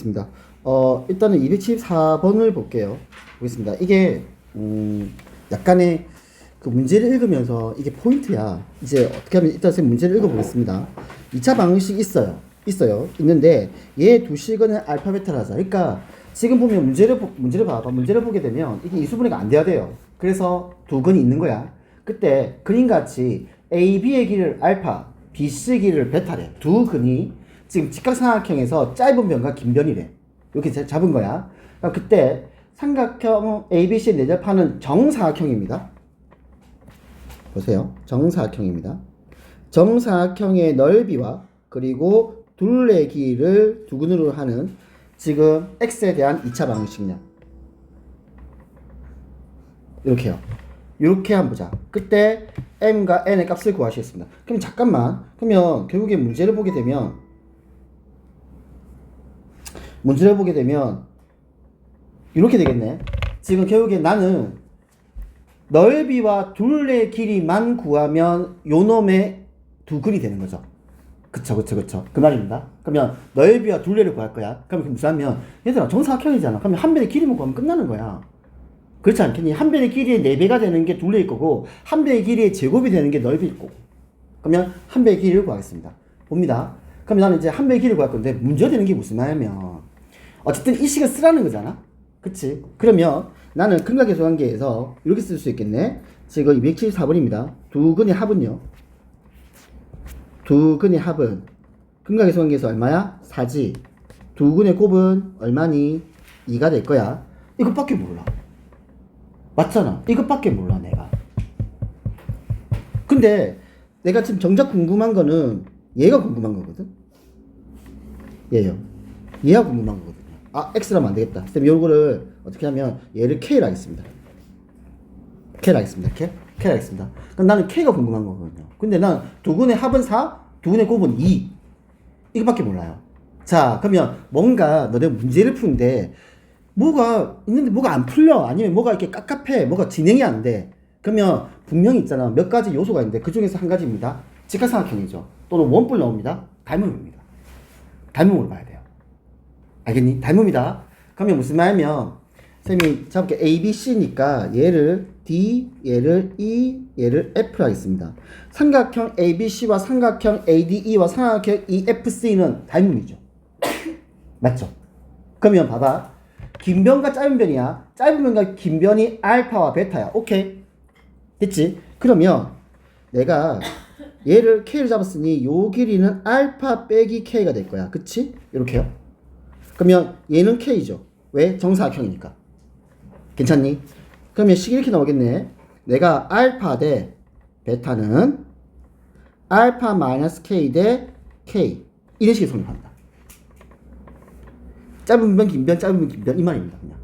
보겠습니다. 일단은 274번을 볼게요. 보겠습니다. 이게 약간의 그 문제를 읽으면서 이게 포인트야. 이제 어떻게 하면 일단 선생님 문제를 읽어보겠습니다. 2차 방정식 있는데 얘 두 식은 알파 베타를 하자. 그러니까 지금 보면 문제를 봐봐. 문제를 보게 되면 이게 이수분해가 안 돼야 돼요. 그래서 두 근이 있는 거야. 그때 그림같이 A, B의 길이를 알파, B, C의 길이를 베타래. 두 근이 지금 직각삼각형에서 짧은 변과 긴 변이래. 이렇게 잡은 거야. 그럼 그때 삼각형 ABC의 내접하는 정사각형입니다. 보세요. 정사각형입니다. 정사각형의 넓이와 그리고 둘레 길이를 두 근으로 하는 지금 x에 대한 2차 방정식량. 이렇게요. 이렇게 한번 보자. 그때 m과 n의 값을 구하시겠습니다. 그럼 잠깐만. 그러면 결국에 문제를 보게 되면 이렇게 되겠네. 지금 결국에 나는 넓이와 둘레 길이만 구하면 요 놈의 두 근이 되는 거죠. 그쵸. 그 말입니다. 그러면 넓이와 둘레를 구할 거야. 그러면 무슨 하면 얘들아 정사각형이잖아. 그러면 한 변의 길이만 구하면 끝나는 거야. 그렇지 않겠니? 한 변의 길이의 4배가 되는 게 둘레일 거고 한 변의 길이의 제곱이 되는 게 넓이일 거고. 그러면 한 변의 길이를 구하겠습니다. 봅니다. 그러면 나는 이제 한 변의 길이를 구할 건데 문제가 되는 게 무슨 말이냐면 어쨌든 이 식을 쓰라는 거잖아. 그치? 그러면 나는 근각계수 관계에서 이렇게 쓸 수 있겠네. 지금 274번입니다. 두 근의 합은요. 두 근의 합은 근각계수 관계에서 얼마야? 4지. 두 근의 곱은 얼마니? 2가 될 거야. 이것밖에 몰라. 맞잖아. 이것밖에 몰라 내가. 근데 내가 지금 정작 궁금한 거는 얘가 궁금한 거거든. 얘요. 얘가 궁금한 거거든요. 아, x라면 안 되겠다. 쌤, 요거를 어떻게 하면 얘를 k로 하겠습니다. k로 하겠습니다. K로 하겠습니다. 그럼 나는 k가 궁금한 거거든요. 근데 난 두 근의 합은 4, 두 근의 곱은 2. 이거밖에 몰라요. 자, 그러면 뭔가 너네 문제를 푸는데 뭐가 있는데 뭐가 안 풀려. 아니면 뭐가 이렇게 깝깝해. 뭐가 진행이 안 돼. 그러면 분명히 있잖아. 몇 가지 요소가 있는데 그 중에서 한 가지입니다. 직각삼각형이죠. 또는 원뿔 나옵니다. 닮음입니다. 닮음으로 봐야 돼요. 알겠니? 닮음이다. 그러면 무슨 말이면 쌤이 잡을게 A, B, C니까 얘를 D, 얘를 E, 얘를 F로 하겠습니다. 삼각형 ABC와 삼각형 ADE와 삼각형 EFC는 닮음이죠. 맞죠? 그러면 봐봐. 긴 변과 짧은 변이야. 짧은 변과 긴 변이 알파와 베타야. 오케이. 됐지? 그러면 내가 얘를 K를 잡았으니 요 길이는 알파 빼기 K가 될 거야. 그치? 이렇게요. 그러면 얘는 K죠. 왜? 정사각형이니까. 괜찮니? 그러면 식이 이렇게 나오겠네. 내가 알파 대 베타는 알파 마이너스 K 대 K. 이런 식의 성립한다. 짧은 변, 긴 변, 짧은 변, 긴 변. 이 말입니다. 그냥.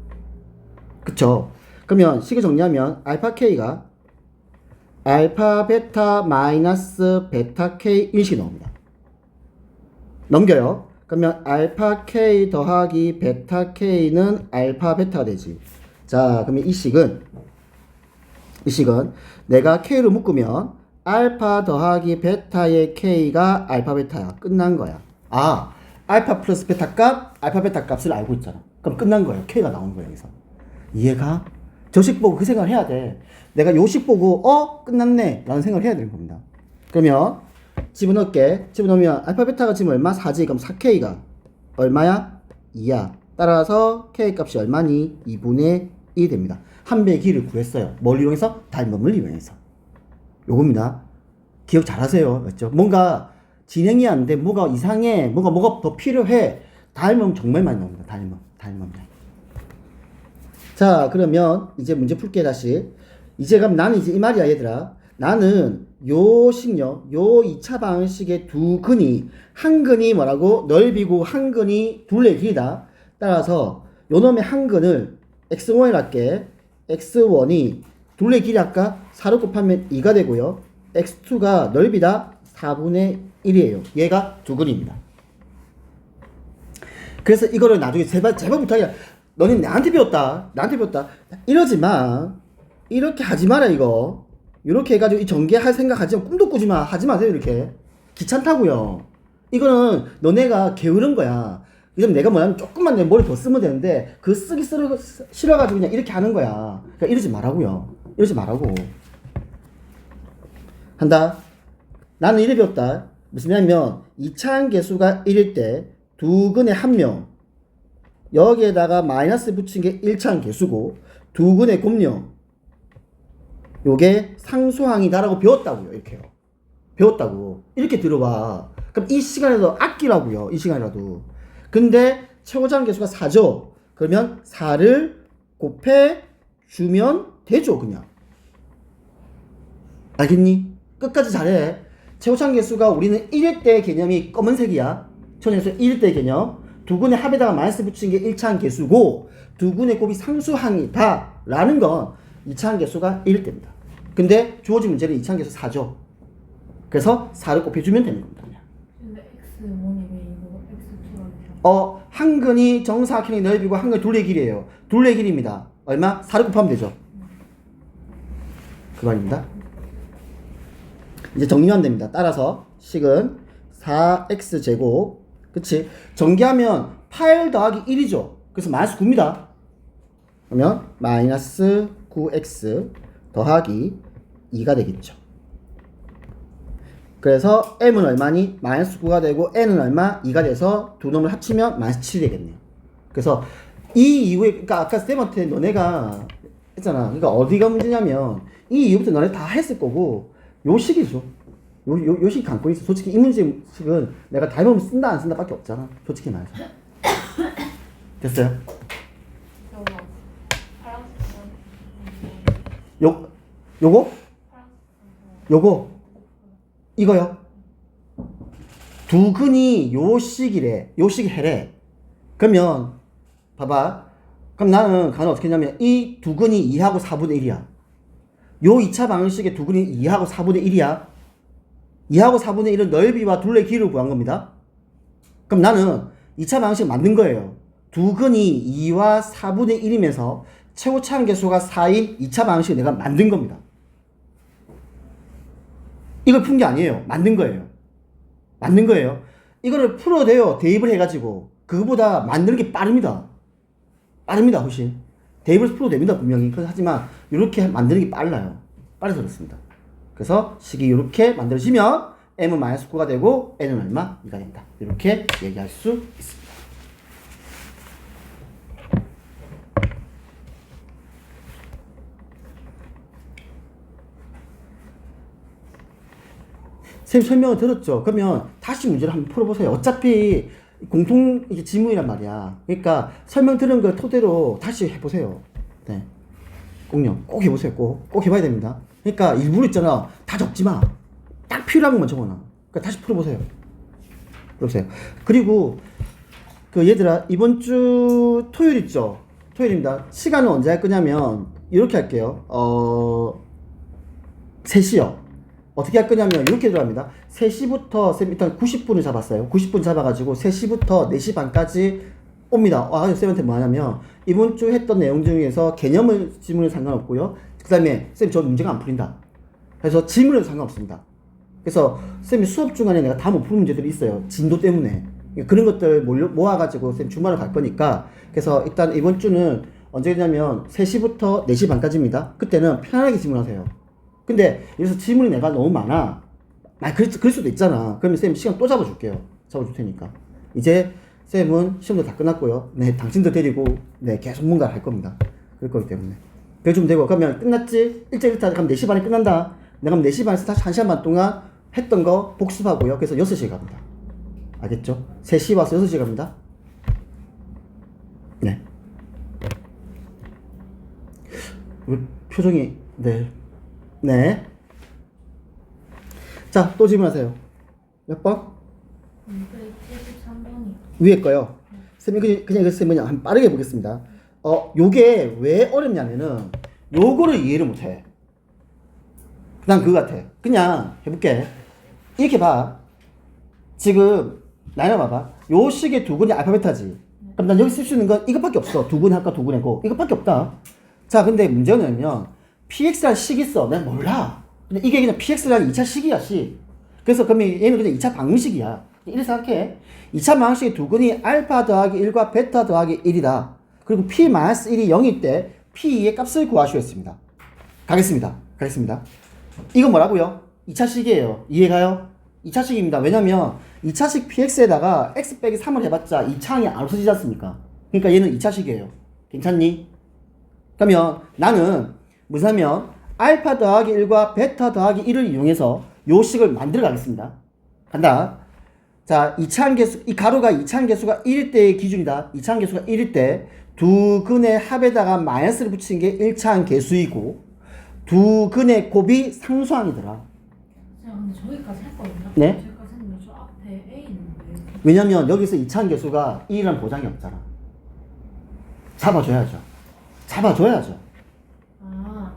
그쵸? 그러면 식을 정리하면 알파 K가 알파 베타 마이너스 베타 K 이런 식이 나옵니다. 넘겨요. 그러면 알파 K 더하기 베타 K는 알파 베타가 되지. 자, 그러면 이 식은 내가 K로 묶으면 알파 더하기 베타의 K가 알파 베타야. 끝난 거야. 아, 알파 플러스 베타 값, 알파 베타 값을 알고 있잖아. 그럼 끝난 거예요. K가 나오는 거야, 여기서. 이해가? 저 식 보고 그 생각을 해야 돼. 내가 요 식 보고 끝났네 라는 생각을 해야 되는 겁니다. 그러면 집어넣을게. 집어넣으면 알파 베타가 지금 얼마? 4지. 그럼 4K가 얼마야? 2야. 따라서 K 값이 얼마니? 2분의 1이 됩니다. 한 배의 길이를 구했어요. 뭘 이용해서? 닮음을 이용해서. 요겁니다. 기억 잘 하세요. 맞죠? 뭔가 진행이 안 돼. 뭐가 이상해. 뭐가 더 필요해. 닮음 정말 많이 나옵니다. 닮음. 자, 그러면 이제 문제 풀게 다시. 이제 그럼 나는 이제 이 말이야, 얘들아. 나는 요 2차 방식의 두 근이, 한 근이 뭐라고? 넓이고 한 근이 둘레 길이다. 따라서 요 놈의 한 근을 x1이라 할게. x1이 둘레 길이 아까 4로 곱하면 2가 되고요. x2가 넓이다 4분의 1이에요. 얘가 두 근입니다. 그래서 이거를 나중에 제발 부탁이야. 너는 나한테 배웠다. 이러지 마. 이렇게 하지 마라, 이거. 이렇게 해가지고 이 전개할 생각 하지 마. 꿈도 꾸지 마. 하지 마세요, 이렇게. 귀찮다고요. 이거는 너네가 게으른 거야. 그럼 내가 뭐냐면 조금만 내 머리 더 쓰면 되는데 그 쓰기 싫어가지고 그냥 이렇게 하는 거야. 그러니까 이러지 말라고요. 이러지 말라고. 한다. 나는 이래 배웠다. 무슨냐면 이차항계수가 1일 때 두 근의 한 명 여기에다가 마이너스 붙인 게 1차항계수고 두 근의 곱령 요게 상수항이다라고 배웠다고요. 이렇게요. 배웠다고. 이렇게 들어봐. 그럼 이 시간에도 아끼라고요. 이 시간이라도. 근데 최고차항 계수가 4죠. 그러면 4를 곱해 주면 되죠. 그냥. 알겠니? 끝까지 잘해. 최고차항 계수가 우리는 1일 때 개념이 검은색이야. 최고차항 계수 1일 때 개념. 두 근의 합에다가 마이너스 붙인 게 1차항 계수고 두 근의 곱이 상수항이다 라는 건 2차항 계수가 1일 때입니다. 근데 주어진 문제는 2차항 계수 4죠. 그래서 4를 곱해주면 되는 겁니다. 근데 X1이 왜 이거 X2가 한 근이 정사각형의 넓이고 한 근이 둘레의 길이에요. 둘레의 길이입니다. 얼마? 4를 곱하면 되죠. 그 말입니다. 이제 정리하면 됩니다. 따라서 식은 4x제곱 그치? 전개하면 8 더하기 1이죠. 그래서 마이너스 9입니다. 그러면 마이너스 9x 더하기 2가 되겠죠. 그래서 m은 얼마니? 마이너스 9가 되고 n은 얼마? 2가 돼서 두 놈을 합치면 마이너스 7이 되겠네요. 그래서 이 이후에 그러니까 아까 쌤한테 너네가 했잖아. 그러니까 어디가 문제냐면 이 이후부터 너네 다 했을 거고 요 식이죠. 요 식이 갖고 있어. 솔직히 이 문제식은 내가 닮으면 쓴다 안 쓴다 밖에 없잖아. 솔직히 말해서. 됐어요? 요거 이거요. 두 근이 요 식이래. 요 식이 해래. 그러면 봐봐. 그럼 나는 가는 어떻게 했냐면 이 두 근이 2하고 4분의 1이야. 요 2차 방식의 두 근이 2하고 4분의 1이야. 2하고 4분의 1은 넓이와 둘레 길이를 구한 겁니다. 그럼 나는 2차 방식 만든 거예요. 두 근이 2와 4분의 1이면서 최고차항 계수가 4인 2차 방식을 내가 만든 겁니다. 이걸 푼 게 아니에요. 만든 거예요. 만든 거예요. 이거를 풀어도 돼요. 대입을 해가지고. 그거보다 만드는 게 빠릅니다. 빠릅니다, 훨씬. 대입을 풀어도 됩니다, 분명히. 하지만, 이렇게 만드는 게 빨라요. 빨라서 그렇습니다. 그래서 식이 이렇게 만들어지면, m은 마이너스 9가 되고, n은 얼마? 2가 된다. 이렇게 얘기할 수 있습니다. 선생님 설명을 들었죠? 그러면 다시 문제를 한번 풀어보세요. 어차피 공통 지문이란 말이야. 그러니까 설명 들은 걸 토대로 다시 해보세요. 네. 꼭 해보세요. 꼭 해봐야 됩니다. 그러니까 일부러 있잖아. 다 적지 마. 딱 필요한 것만 적어놔. 그러니까 다시 풀어보세요. 그리고 얘들아 이번 주 토요일 있죠? 토요일입니다. 시간은 언제 할 거냐면 이렇게 할게요. 3시요. 어떻게 할 거냐면 이렇게 들어갑니다. 3시부터 일단 90분을 잡았어요. 90분 잡아가지고 3시부터 4시 반까지 옵니다. 쌤한테 뭐 하냐면 이번 주 했던 내용 중에서 개념을 지문은 상관없고요. 그 다음에 쌤 저 문제가 안 풀린다. 그래서 지문은 상관없습니다. 그래서 쌤이 수업 중간에 내가 다 못 푸는 문제들이 있어요. 진도 때문에. 그런 것들 모아가지고 쌤 주말을 갈 거니까 그래서 일단 이번 주는 언제냐면 3시부터 4시 반까지입니다. 그때는 편안하게 질문하세요. 근데 여기서 질문이 내가 너무 많아. 그럴 수도 있잖아. 그러면 쌤 시간 또 잡아줄게요. 잡아줄 테니까. 이제 쌤은 시험도 다 끝났고요. 네, 당신도 데리고 네, 계속 뭔가를 할 겁니다. 그럴 거기 때문에. 그래주면 되고 그러면 끝났지? 일찍 그럼 4시 반에 끝난다. 내가 그럼 4시 반에서 다시 1시간 반 동안 했던 거 복습하고요. 그래서 6시에 갑니다. 알겠죠? 3시 와서 6시에 갑니다. 네. 표정이 네. 자, 또 질문하세요. 몇 번? 73번이요. 위에 거요. 쌤이 그냥 한번 빠르게 보겠습니다. 요게 왜 어렵냐면은 요거를 이해를 못해. 난 그거 같아. 그냥 해볼게. 이렇게 봐. 지금 나눠 봐봐. 요 식의 두 근이 알파벳하지. 그럼 난 여기 쓸 수 있는 건 이것밖에 없어. 두 근 할까 두 근 해고 이것밖에 없다. 자, 근데 문제는 px라는 식이 있어. 난 몰라. 근데 이게 그냥 px라는 2차 식이야, 식. 그래서 그러면 얘는 그냥 2차 방정식이야. 이렇게 생각해. 2차 방정식의 두 근이 알파 더하기 1과 베타 더하기 1이다. 그리고 p-1이 0일 때 p의 값을 구하시겠습니다. 가겠습니다. 이거 뭐라고요? 2차식이에요. 이해가요? 2차식입니다. 왜냐면 2차식 px에다가 x 빼기 3을 해봤자 2차항이 안 없어지지 않습니까? 그러니까 얘는 2차식이에요. 괜찮니? 그러면 나는 무슨 하면 알파 더하기 1과 베타 더하기 1을 이용해서 요 식을 만들어 가겠습니다. 간다. 자, 2차항 개수, 이 가로가 2차항 개수가 1일 때의 기준이다. 2차항 개수가 1일 때 두 근의 합에다가 마이너스를 붙이는 게 1차항 개수이고 두 근의 곱이 상수항이더라. 제가 근데 저기까지 했거든요. 네? 저기까지 했는데 저 앞에 A 있는데. 왜냐면 여기서 2차항 개수가 1이라는 보장이 없잖아. 잡아줘야죠.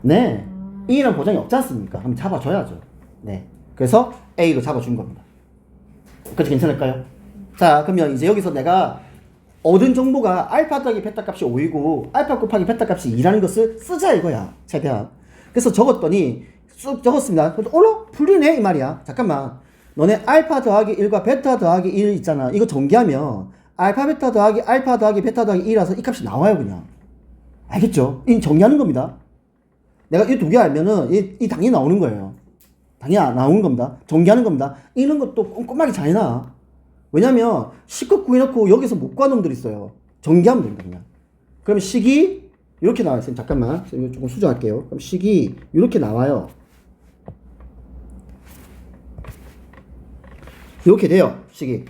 네. 2라는 보장이 없지 않습니까? 그럼 잡아줘야죠. 네. 그래서 A로 잡아준 겁니다. 그렇게 괜찮을까요? 자, 그러면 이제 여기서 내가 얻은 정보가 알파 더하기 베타 값이 5이고 알파 곱하기 베타 값이 2라는 것을 쓰자 이거야. 최대한. 그래서 적었더니 쑥 적었습니다. 그래서 풀리네 이 말이야. 잠깐만. 너네 알파 더하기 1과 베타 더하기 1 있잖아. 이거 전개하면 알파 베타 더하기 알파 더하기 베타 더하기 2라서 이 값이 나와요 그냥. 알겠죠? 이 정리하는 겁니다. 내가 이 두 개 알면은 이 당연히 나오는 거예요. 당연히 나오는 겁니다. 전개하는 겁니다. 이런 것도 꼼꼼하게 잘 해놔. 왜냐면 식구 구해놓고 여기서 못 구한 놈들 있어요. 전개하면 됩니다 그냥. 그럼 식이 이렇게 나와요. 잠깐만 이거 조금 수정할게요. 그럼 식이 이렇게 나와요. 이렇게 돼요. 식이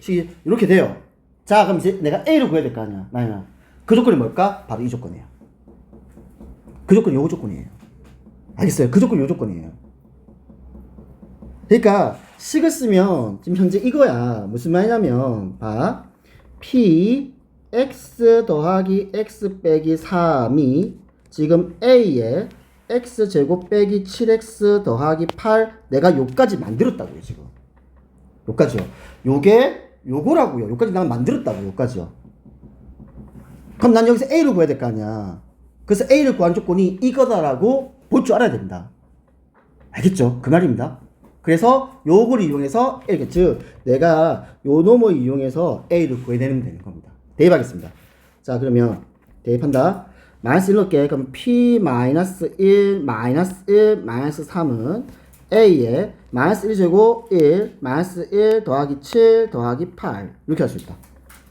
이렇게 돼요. 자, 그럼 이제 내가 A를 구해야 될 거 아니야. 나연아. 그 조건이 뭘까? 바로 이 조건이에요. 그 조건이 요 조건이에요. 알겠어요? 그 조건이 요 조건이에요. 그러니까 식을 쓰면 지금 현재 이거야. 무슨 말이냐면 봐. p x 더하기 x 빼기 3이 지금 a에 x제곱 빼기 7x 더하기 8 내가 요까지 만들었다고요 지금. 요까지요. 요거라고요. 요까지 난 만들었다고요. 요까지요. 그럼 난 여기서 a를 구해야 될 거 아니야. 그래서 a를 구한 조건이 이거다라고 볼 줄 알아야 됩니다. 알겠죠? 그 말입니다. 그래서 요걸 이용해서 이렇게 즉 내가 요 놈을 이용해서 a를 구해내면 되는 겁니다. 대입하겠습니다. 자, 그러면 대입한다. 마이너스 1 넣을게. 그럼 p 마이너스 1 마이너스 1 마이너스 3은 a에 마이너스 1제곱 1 마이너스 1 더하기 7 더하기 8 이렇게 할 수 있다.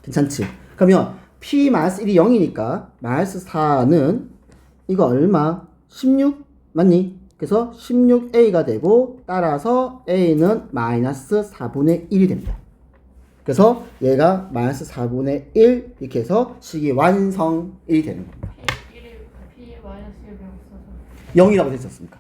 괜찮지? 그러면 p 마이너스 1이 0이니까 마이너스 4는 이거 얼마? 16? 맞니? 그래서 16a가 되고 따라서 a는 마이너스 4분의 1이 됩니다. 그래서 얘가 마이너스 4분의 1 이렇게 해서 식이 완성이 되는 겁니다. P 마이너스 1이 없어서 0이라고 됐었습니까?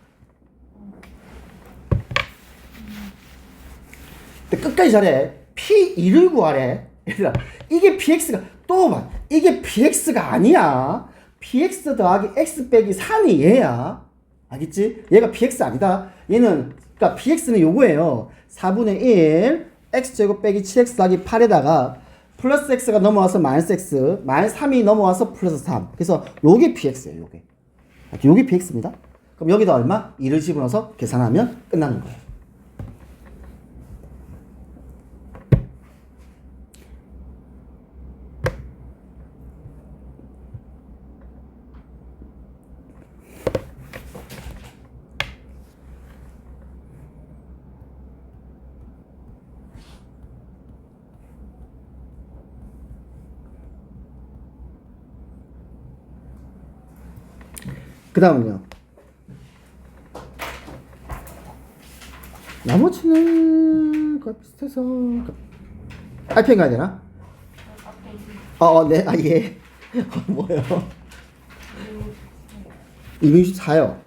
근데 끝까지 잘해. P2를 구하래. 얘들아, 이게 PX가 또 봐. 이게 PX가 아니야. PX 더하기 X 빼기 3이 얘야. 알겠지? 얘가 PX 아니다. 얘는 그러니까 PX는 요거예요. 4분의 1 X제곱 빼기 7X 더하기 8에다가 플러스 X가 넘어와서 마이너스 X 마이너스 3이 넘어와서 플러스 3. 그래서 요게 PX예요. 요게 PX입니다. 그럼 여기다 얼마? 2를 집어넣어서 계산하면 끝나는 거예요. 그 다음은요. 나머지는 거의 비슷해서 RPM 가야 되나? 네. 예. 뭐요? 264요.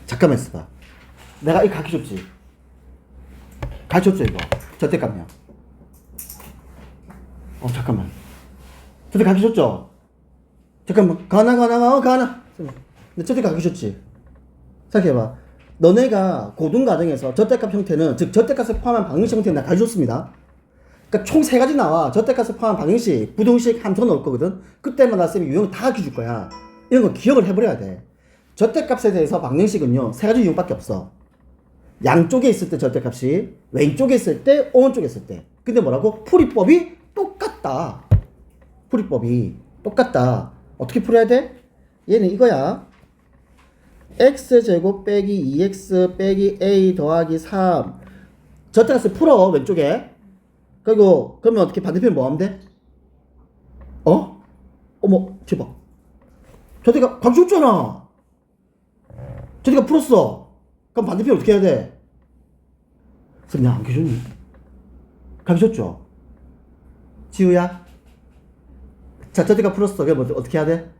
잠깐만 있어봐. 내가 이거 가르쳐줬지? 가르쳐줬죠 이거? 저때값이요. 잠깐만. 저때 가르쳐줬죠? 잠깐만. 가나. 근데 저때 가르쳐줬지? 생각해봐. 너네가 고등과정에서 저때값 형태는 즉 저때값을 포함한 방정식 형태는 나 가르쳐줬습니다. 그러니까 총 3가지 나와. 저때값을 포함한 방정식, 부동식 한 더 넣을 거거든. 그때마다 쌤이 유형을 다 가르쳐줄 거야. 이런 거 기억을 해버려야 돼. 저때값에 대해서 방정식은요 3가지 유형밖에 없어. 양쪽에 있을 때 절대값이 왼쪽에 있을 때 오른쪽에 있을 때. 근데 뭐라고? 풀이법이 똑같다. 풀이법이 똑같다. 어떻게 풀어야 돼? 얘는 이거야. x제곱 빼기 2x 빼기 a 더하기 3. 절대값을 풀어 왼쪽에. 그리고 그러면 어떻게 반대편 뭐 하면 돼? 어? 어머 대박. 절대값 감췄잖아. 절대값 풀었어. 그럼 반대편 어떻게 해야 돼? 선생님 안 계셨니? 감췄죠? 지우야? 자, 절대값 풀었어. 그럼 어떻게 해야 돼?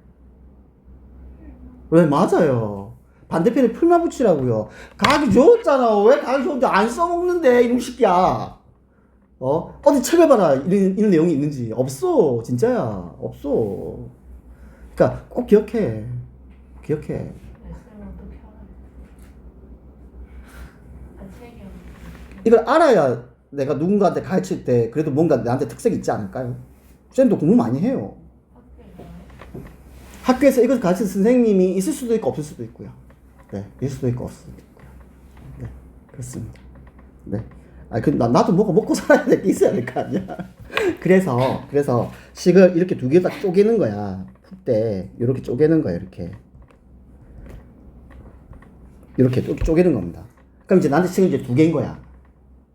왜? 맞아요. 반대편에 풀만 붙이라고요. 각이 좋았잖아. 왜 각이 좋은데 안 써먹는데 이놈 새끼야. 어디 찾아봐라. 이런 내용이 있는지. 없어. 진짜야. 없어. 그러니까 꼭 기억해. 기억해. 쌤 어떻게 알아요? 책이 없는데. 이걸 알아야 내가 누군가한테 가르칠 때 그래도 뭔가 나한테 특색이 있지 않을까요? 쌤도 공부 많이 해요. 학교에서 이걸 가르치는 선생님이 있을 수도 있고 없을 수도 있고요. 네, 있을 수도 있고 없을 수도 있고요. 네, 그렇습니다. 네. 나도 뭐가 먹고 살아야 될 게 있어야 될 거 아니야. 그래서 식을 이렇게 두 개 딱 쪼개는 거야. 풀 때 이렇게 쪼개는 거야. 이렇게 쪼개는 겁니다. 그럼 이제 나한테 식은 이제 두 개인 거야.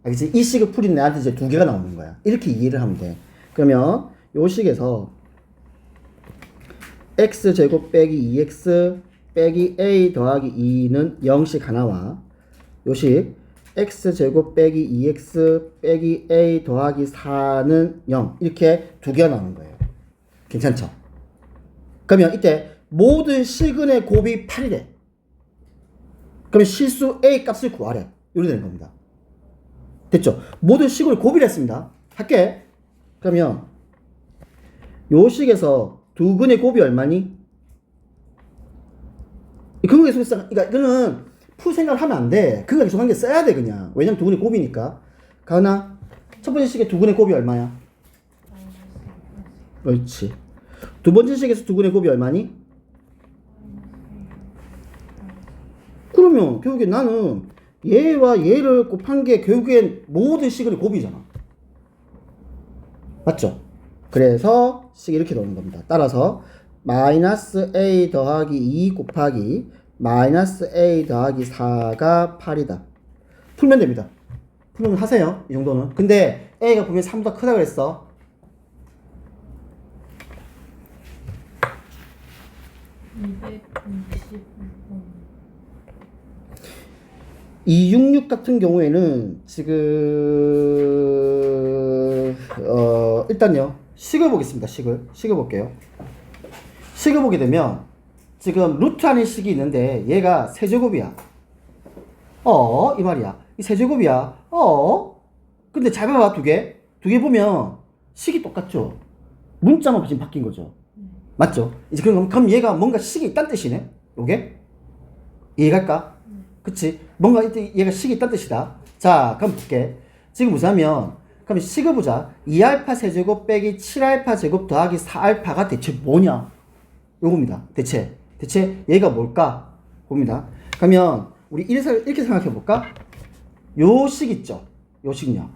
알겠지? 이 식을 풀인 내한테 이제 두 개가 나오는 거야. 이렇게 이해를 하면 돼. 그러면 요 식에서 x제곱 빼기 2x 빼기 a 더하기 2는 0씩 하나와 요식 x제곱 빼기 2x 빼기 a 더하기 4는 0 이렇게 두 개가 나오는 거예요. 괜찮죠? 그러면 이때 모든 시근의 곱이 8이래. 그러면 실수 a 값을 구하래. 이렇게 되는 겁니다. 됐죠? 모든 식을 곱이라 했습니다. 할게. 그러면 요 식에서 두 근의 곱이 얼마니? 근각의 소개상, 그러니까 이거는 풀 생각을 하면 안 돼. 근각의 소관계 써야 돼 그냥. 왜냐면 두 근의 곱이니까. 가은아, 첫 번째 식의 두 근의 곱이 얼마야? 그렇지. 두 번째 식에서 두 근의 곱이 얼마니? 그러면 결국에 나는 얘와 얘를 곱한 게 결국엔 모든 식의 곱이잖아. 맞죠? 그래서 식이 이렇게 나오는 겁니다. 따라서 마이너스 a 더하기 2 곱하기 마이너스 a 더하기 4가 8이다. 풀면 됩니다. 풀면 하세요. 이 정도는. 근데 a가 보면 3보다 크다 그랬어. 260번. 266 같은 경우에는 지금 일단요 식을 보겠습니다. 식을 볼게요. 식을 보게 되면 지금 루트 안에 식이 있는데 얘가 세제곱이야. 이 말이야. 이 세제곱이야. 근데 잘 봐봐. 두 개 보면 식이 똑같죠. 문자만 지금 바뀐 거죠. 맞죠? 이제 그럼 얘가 뭔가 식이 있다는 뜻이네. 요게 이해갈까? 그치? 뭔가 얘가 식이 있다는 뜻이다. 자, 그럼 볼게. 지금 무사하면 그럼 식을 보자. 2알파 세제곱 빼기 7알파 제곱 더하기 4알파가 대체 뭐냐? 요겁니다. 대체 얘가 뭘까? 봅니다. 그러면 우리 이렇게 생각해 볼까? 요 식 있죠? 요 식은요.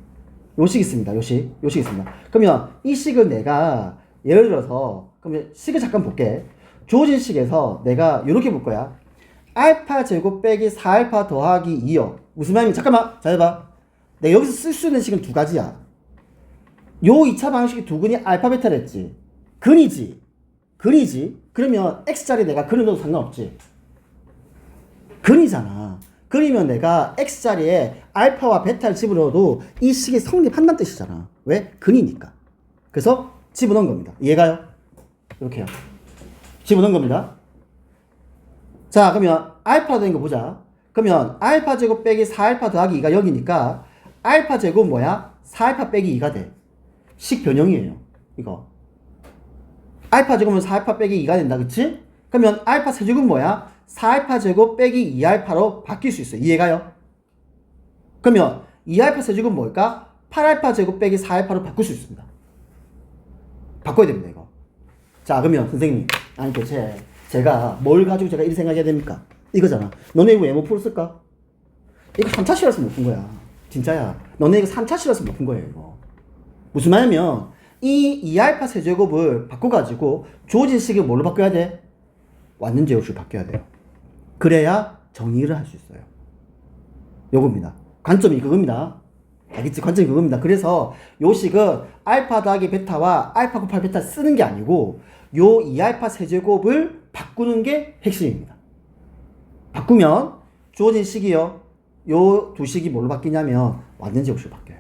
요 식 있습니다. 요 식 있습니다. 그러면 이 식을 내가 예를 들어서 그러면 식을 잠깐 볼게. 주어진 식에서 내가 요렇게 볼 거야. 알파 제곱 빼기 4알파 더하기 2요. 무슨 말이냐면 잠깐만 잘 해봐. 내가 여기서 쓸 수 있는 식은 두 가지야. 요 2차 방식이 두 근이 알파 베타를 했지. 근이지. 그러면 x자리 내가 근을 넣어도 상관없지. 근이잖아. 근이면 내가 x자리에 알파와 베타를 집어넣어도 이 식이 성립한다는 뜻이잖아. 왜? 근이니까. 그래서 집어넣은 겁니다. 이해가요? 이렇게요. 집어넣은 겁니다. 자, 그러면 알파 된 거 보자. 그러면 알파 제곱 빼기 4알파 더하기 2가 0이니까 알파 제곱 뭐야? 4알파 빼기 2가 돼. 식 변형이에요. 이거. 알파 제곱은 4알파 빼기 2가 된다. 그치? 그러면 알파 세제곱은 뭐야? 4알파 제곱 빼기 2알파로 바뀔 수 있어요. 이해가요? 그러면 2알파 세제곱은 뭘까? 8알파 제곱 빼기 4알파로 바꿀 수 있습니다. 바꿔야 됩니다. 이거. 자, 그러면 선생님, 아니 도대체 제가 뭘 가지고 제가 이렇게 생각해야 됩니까? 이거잖아. 너네 왜 못 풀었을까? 이거 3차식이라서 못 푼 거야. 진짜야. 너네 이거 3차식이라서 못 푼 거예요, 이거. 무슨 말이냐면, 이 2알파 세제곱을 바꿔가지고, 주어진 식을 뭘로 바꿔야 돼? 완전 제곱식으로 바뀌어야 돼요. 그래야 정의를 할 수 있어요. 요겁니다. 관점이 그겁니다. 알겠지? 관점이 그겁니다. 그래서 요 식은 알파 더하기 베타와 알파 곱하기 베타 쓰는 게 아니고, 요 2알파 세제곱을 바꾸는 게 핵심입니다. 바꾸면, 주어진 식이요. 요 두 식이 뭘로 바뀌냐면 완전 제곱식으로 바뀌어요.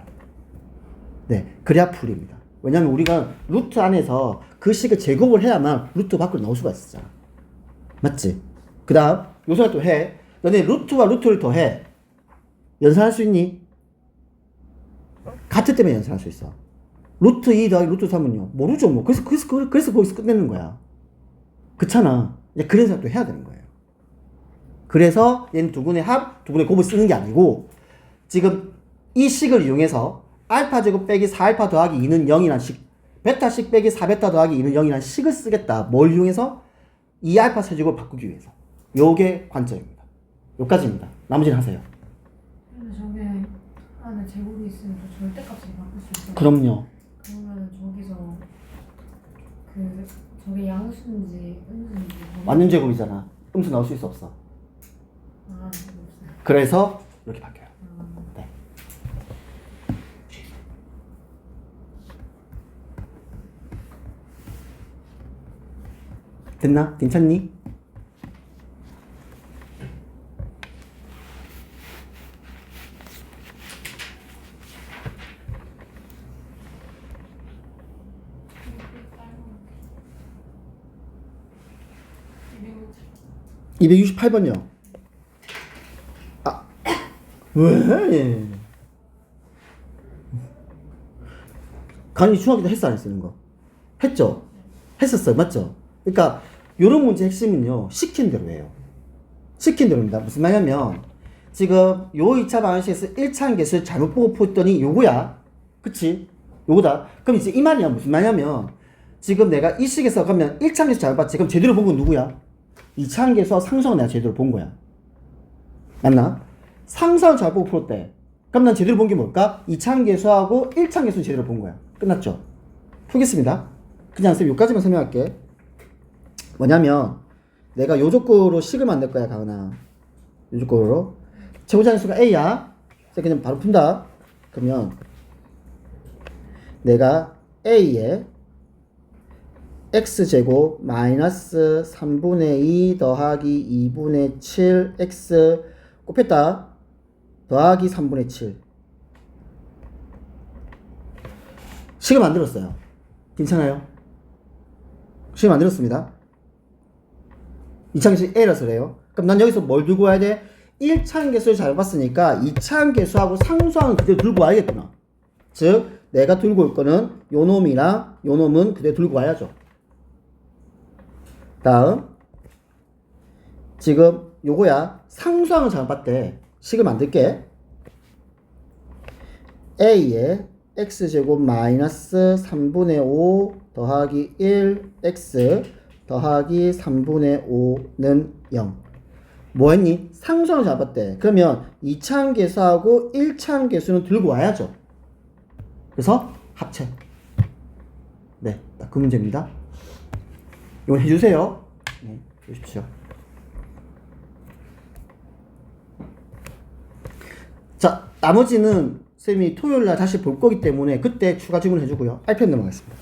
네, 그래야 풀입니다. 왜냐면 우리가 루트 안에서 그 식을 제곱을 해야만 루트 밖으로 넣을 수가 있었잖아. 맞지? 그 다음 요소를 또 해. 너네 루트와 루트를 더해. 연산할 수 있니? 같을 때면 연산할 수 있어. 루트 2 더하기 루트 3은요? 모르죠 뭐. 그래서 거기서 끝내는 거야. 그렇잖아. 이제 그런 생각도 해야 되는 거예요. 그래서 얘는 두 분의 합, 두 분의 곱을 쓰는 게 아니고 지금 이 식을 이용해서 알파 제곱 빼기 4알파 더하기 2는 0이란 식, 베타식 빼기 4베타 더하기 2는 0이란 식을 쓰겠다. 뭘 이용해서? 2알파 세제곱을 바꾸기 위해서. 요게 관점입니다. 요까지입니다. 나머지는 하세요. 근데 저게 안에 제곱이 있으면 저 절대값을 바꿀 수 있어요. 그럼요. 그러면 저기서 그 저게 양수인지 음수인지 완전 제곱이잖아. 음수 나올 수 있어 없어? 없어요. 그래서 이렇게 바뀌어요. 네. 됐나? 괜찮니? 이 268번요. 아, 왜? 간이 중학교 때 했어 안 했어 이런 거? 했죠? 했었어요. 맞죠? 그러니까 요런 문제 핵심은요. 시킨 대로 해요. 시킨 대로입니다. 무슨 말이냐면 지금 요 2차 방정식에서 1차 함계수를 잘못 보고 풀었더니 요거야. 그치? 요거다. 그럼 이제 이 말이야. 무슨 말이냐면 지금 내가 이 식에서 그러면 1차 함계수 잘못 봤지? 그럼 제대로 본 건 누구야? 2차 함계수와 상수항을 내가 제대로 본 거야. 맞나? 상수항을 잘 보고 풀었대. 그럼 난 제대로 본 게 뭘까? 2차 함계수하고 1차 함계수는 제대로 본 거야. 끝났죠? 풀겠습니다. 그냥 쌤 요까지만 설명할게. 뭐냐면 내가 요 조건으로 식을 만들 거야 가은아. 요 조건으로 최고자 함수가 a야. 그래서 그냥 바로 푼다. 그러면 내가 a에 x제곱 마이너스 3분의 2 더하기 2분의 7 x 곱했다. 더하기 3분의 7 식을 만들었어요. 괜찮아요? 식을 만들었습니다. 2차함계수 A라서 그래요. 그럼 난 여기서 뭘 들고 와야 돼? 1차함계수를 잘 봤으니까 2차함계수하고 상수항은 그대로 들고 와야겠구나. 즉 내가 들고 올 거는 요 놈이랑 요 놈은 그대로 들고 와야죠. 다음 지금 요거야. 상수항을 잘 봤대. 식을 만들게. A에 x제곱 마이너스 3분의 5 더하기 1x 더하기 3분의 5는 0. 뭐 했니? 상수항을 잡았대. 그러면 2차함계수하고 1차함계수는 들고 와야죠. 그래서 합체. 네, 딱 그 문제입니다. 이거 해주세요. 네, 해주십시오. 자, 나머지는 쌤이 토요일날 다시 볼 거기 때문에 그때 추가 질문 해주고요. RPM 넘어가겠습니다.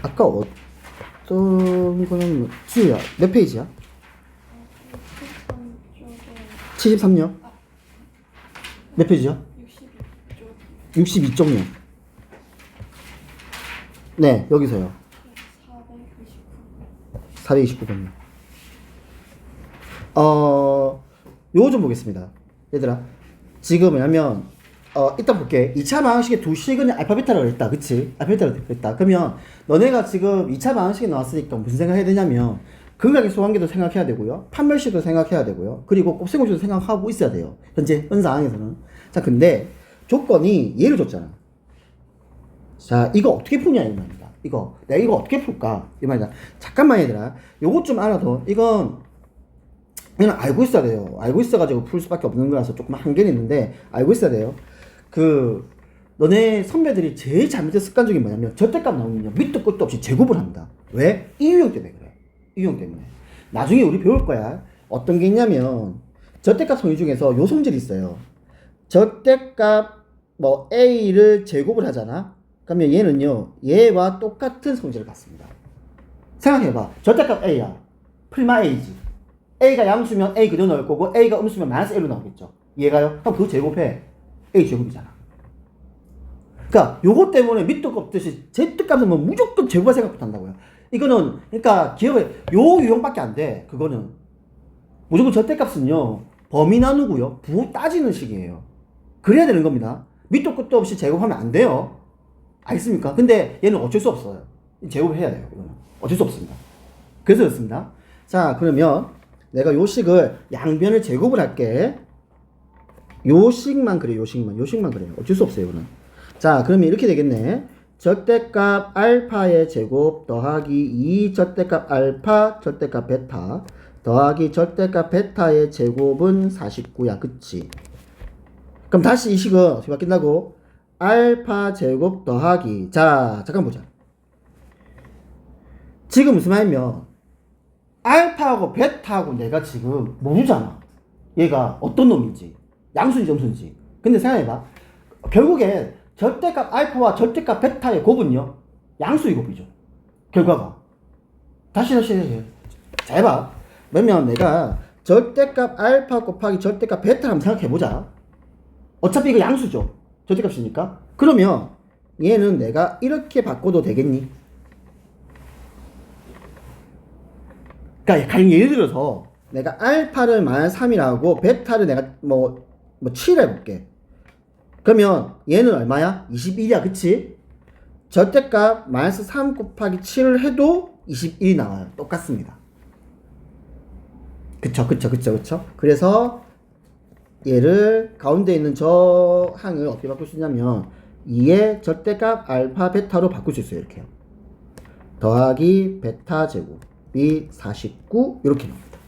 아까 어떤 거는 지우야 몇 페이지야? 73요? 몇 페이지야? 62쪽이요. 네, 여기서요. 429번이요. 요거 좀 보겠습니다. 얘들아, 지금 왜냐면 일단 볼게. 2차 방정식의 두 식은 알파 베타라고 했다. 그치? 알파 베타라고 했다. 그러면 너네가 지금 2차 방정식이 나왔으니까 무슨 생각해야 되냐면 근각의 소관계도 생각해야 되고요. 판별식도 생각해야 되고요. 그리고 곱셈공식도 생각하고 있어야 돼요. 현재 상황에서는. 자, 근데 조건이 얘를 줬잖아. 자, 이거 어떻게 푸냐 이 말입니다. 내가 이거 어떻게 풀까 이 말이다. 잠깐만 얘들아, 요것 좀 알아도 이건 그냥 알고 있어야 돼요. 알고 있어가지고 풀 수밖에 없는 거라서 조금 한계는 있는데 알고 있어야 돼요. 너네 선배들이 제일 잘못된 습관 중에 뭐냐면 절대값 나오면요 밑도 끝도 없이 제곱을 합니다. 왜? 이 유형 때문에 그래. 이 유형 때문에. 나중에 우리 배울 거야. 어떤 게 있냐면 절대값 성질 중에서 요 성질이 있어요. 절대값 뭐 A를 제곱을 하잖아. 그러면 얘는요 얘와 똑같은 성질을 갖습니다. 생각해봐. 절대값 A야. 프리마 A지. A가 양수면 A 그대로 넣을 거고 A가 음수면 마이너스 A로 나오겠죠. 얘가요? 그럼 그거 제곱해. A 제곱이잖아. 그러니까 요거 때문에 밑도 없듯이 Z값은 뭐 무조건 제곱할 생각부터 한다고요. 이거는 그러니까 기억에 요 유형밖에 안 돼. 그거는 무조건 절대값은요 범위 나누고요 부호 따지는 식이에요. 그래야 되는 겁니다. 밑도 끝도 없이 제곱하면 안 돼요. 알겠습니까? 근데 얘는 어쩔 수 없어요. 제곱해야 돼요. 이거는 어쩔 수 없습니다. 그래서 그렇습니다. 자, 그러면 내가 요 식을 양변을 제곱을 할게. 요 식만 그래. 요 식만 그래요. 어쩔 수 없어요. 이거는. 자, 그러면 이렇게 되겠네. 절대값 알파의 제곱 더하기 2 절대값 알파 절대값 베타 더하기 절대값 베타의 제곱은 49야. 그치? 그럼 다시 이 식은 어떻게 바뀐다고? 알파 제곱 더하기, 자 잠깐 보자. 지금 무슨 말이면 알파하고 베타하고 내가 지금 모르잖아. 얘가 어떤 놈인지 양수인지 점수인지. 근데 생각해봐. 결국에 절대값 알파와 절대값 베타의 곱은요 양수의 곱이죠. 결과가. 다시 자 해봐. 그러면 내가 절대값 알파 곱하기 절대값 베타를 한번 생각해보자. 어차피 이거 양수죠. 절대값이니까. 그러면 얘는 내가 이렇게 바꿔도 되겠니? 그러니까 가령 예를 들어서 내가 알파를 마이너스 3이라고 베타를 내가 뭐 7 해볼게. 그러면 얘는 얼마야? 21이야. 그치? 절대값 마이너스 3 곱하기 7을 해도 21이 나와요. 똑같습니다. 그쵸. 그래서 얘를 가운데 있는 저 항을 어떻게 바꿀 수 있냐면 2의 절대값 알파 베타로 바꿀 수 있어요. 이렇게요. 더하기 베타 제곱이 49 이렇게 나옵니다.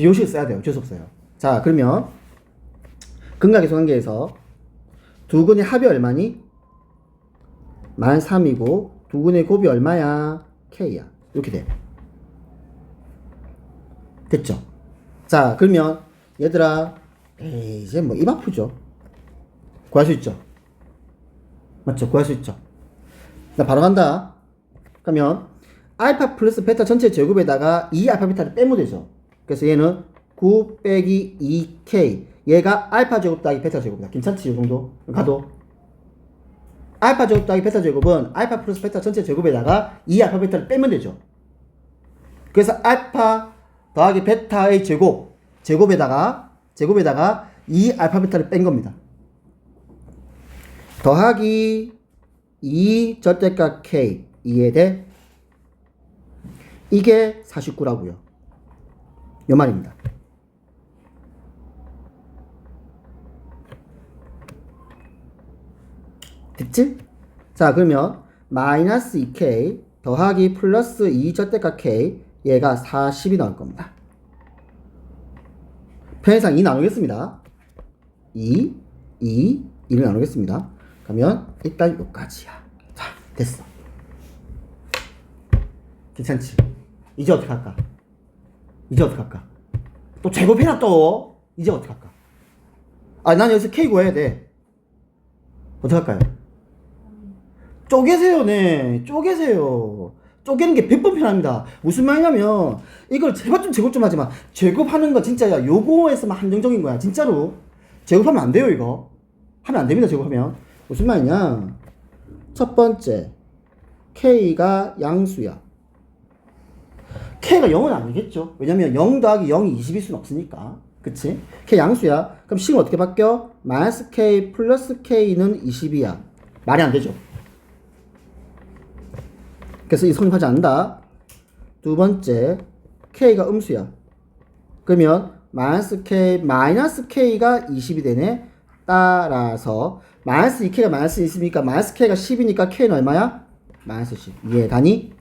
요식을 써야 돼요. 어쩔 수 없어요. 자, 그러면 근각계수 관계에서 두 근의 합이 얼마니? 마이너스 3이고 두 근의 곱이 얼마야? K야. 이렇게 돼. 됐죠? 자, 그러면 얘들아 이제 뭐 입 아프죠? 구할 수 있죠? 맞죠? 구할 수 있죠? 나 바로 간다. 그러면 알파 플러스 베타 전체 제곱에다가 2 알파 베타를 빼면 되죠. 그래서 얘는 9 빼기 2K. 얘가 알파 제곱 더하기 베타 제곱이다. 괜찮지? 이 정도? 가도. 알파 제곱 더하기 베타 제곱은 알파 플러스 베타 전체 제곱에다가 2 알파 베타를 빼면 되죠. 그래서 알파 더하기 베타의 제곱에다가 2 알파 베타를 뺀 겁니다. 더하기 2 절대값 K 2에 대 이게 49라고요. 요 말입니다. 됐지? 자, 그러면 마이너스 2K 더하기 플러스 2 절대값 K 얘가 40이 나올 겁니다. 편의상 2 나누겠습니다. 2를 나누겠습니다. 그러면 일단 요까지야. 자, 됐어. 괜찮지? 이제 어떻게 할까? 또 제곱해라 또. 이제 어떻게 할까? 난 여기서 K 구해야 돼. 어떻게 할까요? 쪼개세요. 네. 쪼개세요. 쪼개는 게 100번 편합니다. 무슨 말이냐면 이걸 제발 좀 제곱 좀 하지마. 제곱하는 거 진짜야 요거에서만 한정적인 거야. 진짜로 제곱하면 안 돼요. 이거 하면 안 됩니다. 제곱하면. 무슨 말이냐, 첫 번째 K가 양수야. K가 0은 아니겠죠. 왜냐면 0 더하기 0이 20일 수는 없으니까. 그치? K 양수야. 그럼 식은 어떻게 바뀌어? 마이너스 K 플러스 K는 20이야. 말이 안 되죠. 그래서 이 성립하지 않는다. 두 번째, K가 음수야. 그러면 마이너스 K가 20이 되네. 따라서 마이너스 2k가 마이너스 있으니까 마이너스 k가 10이니까 k는 얼마야? 마이너스 10. 이해가니?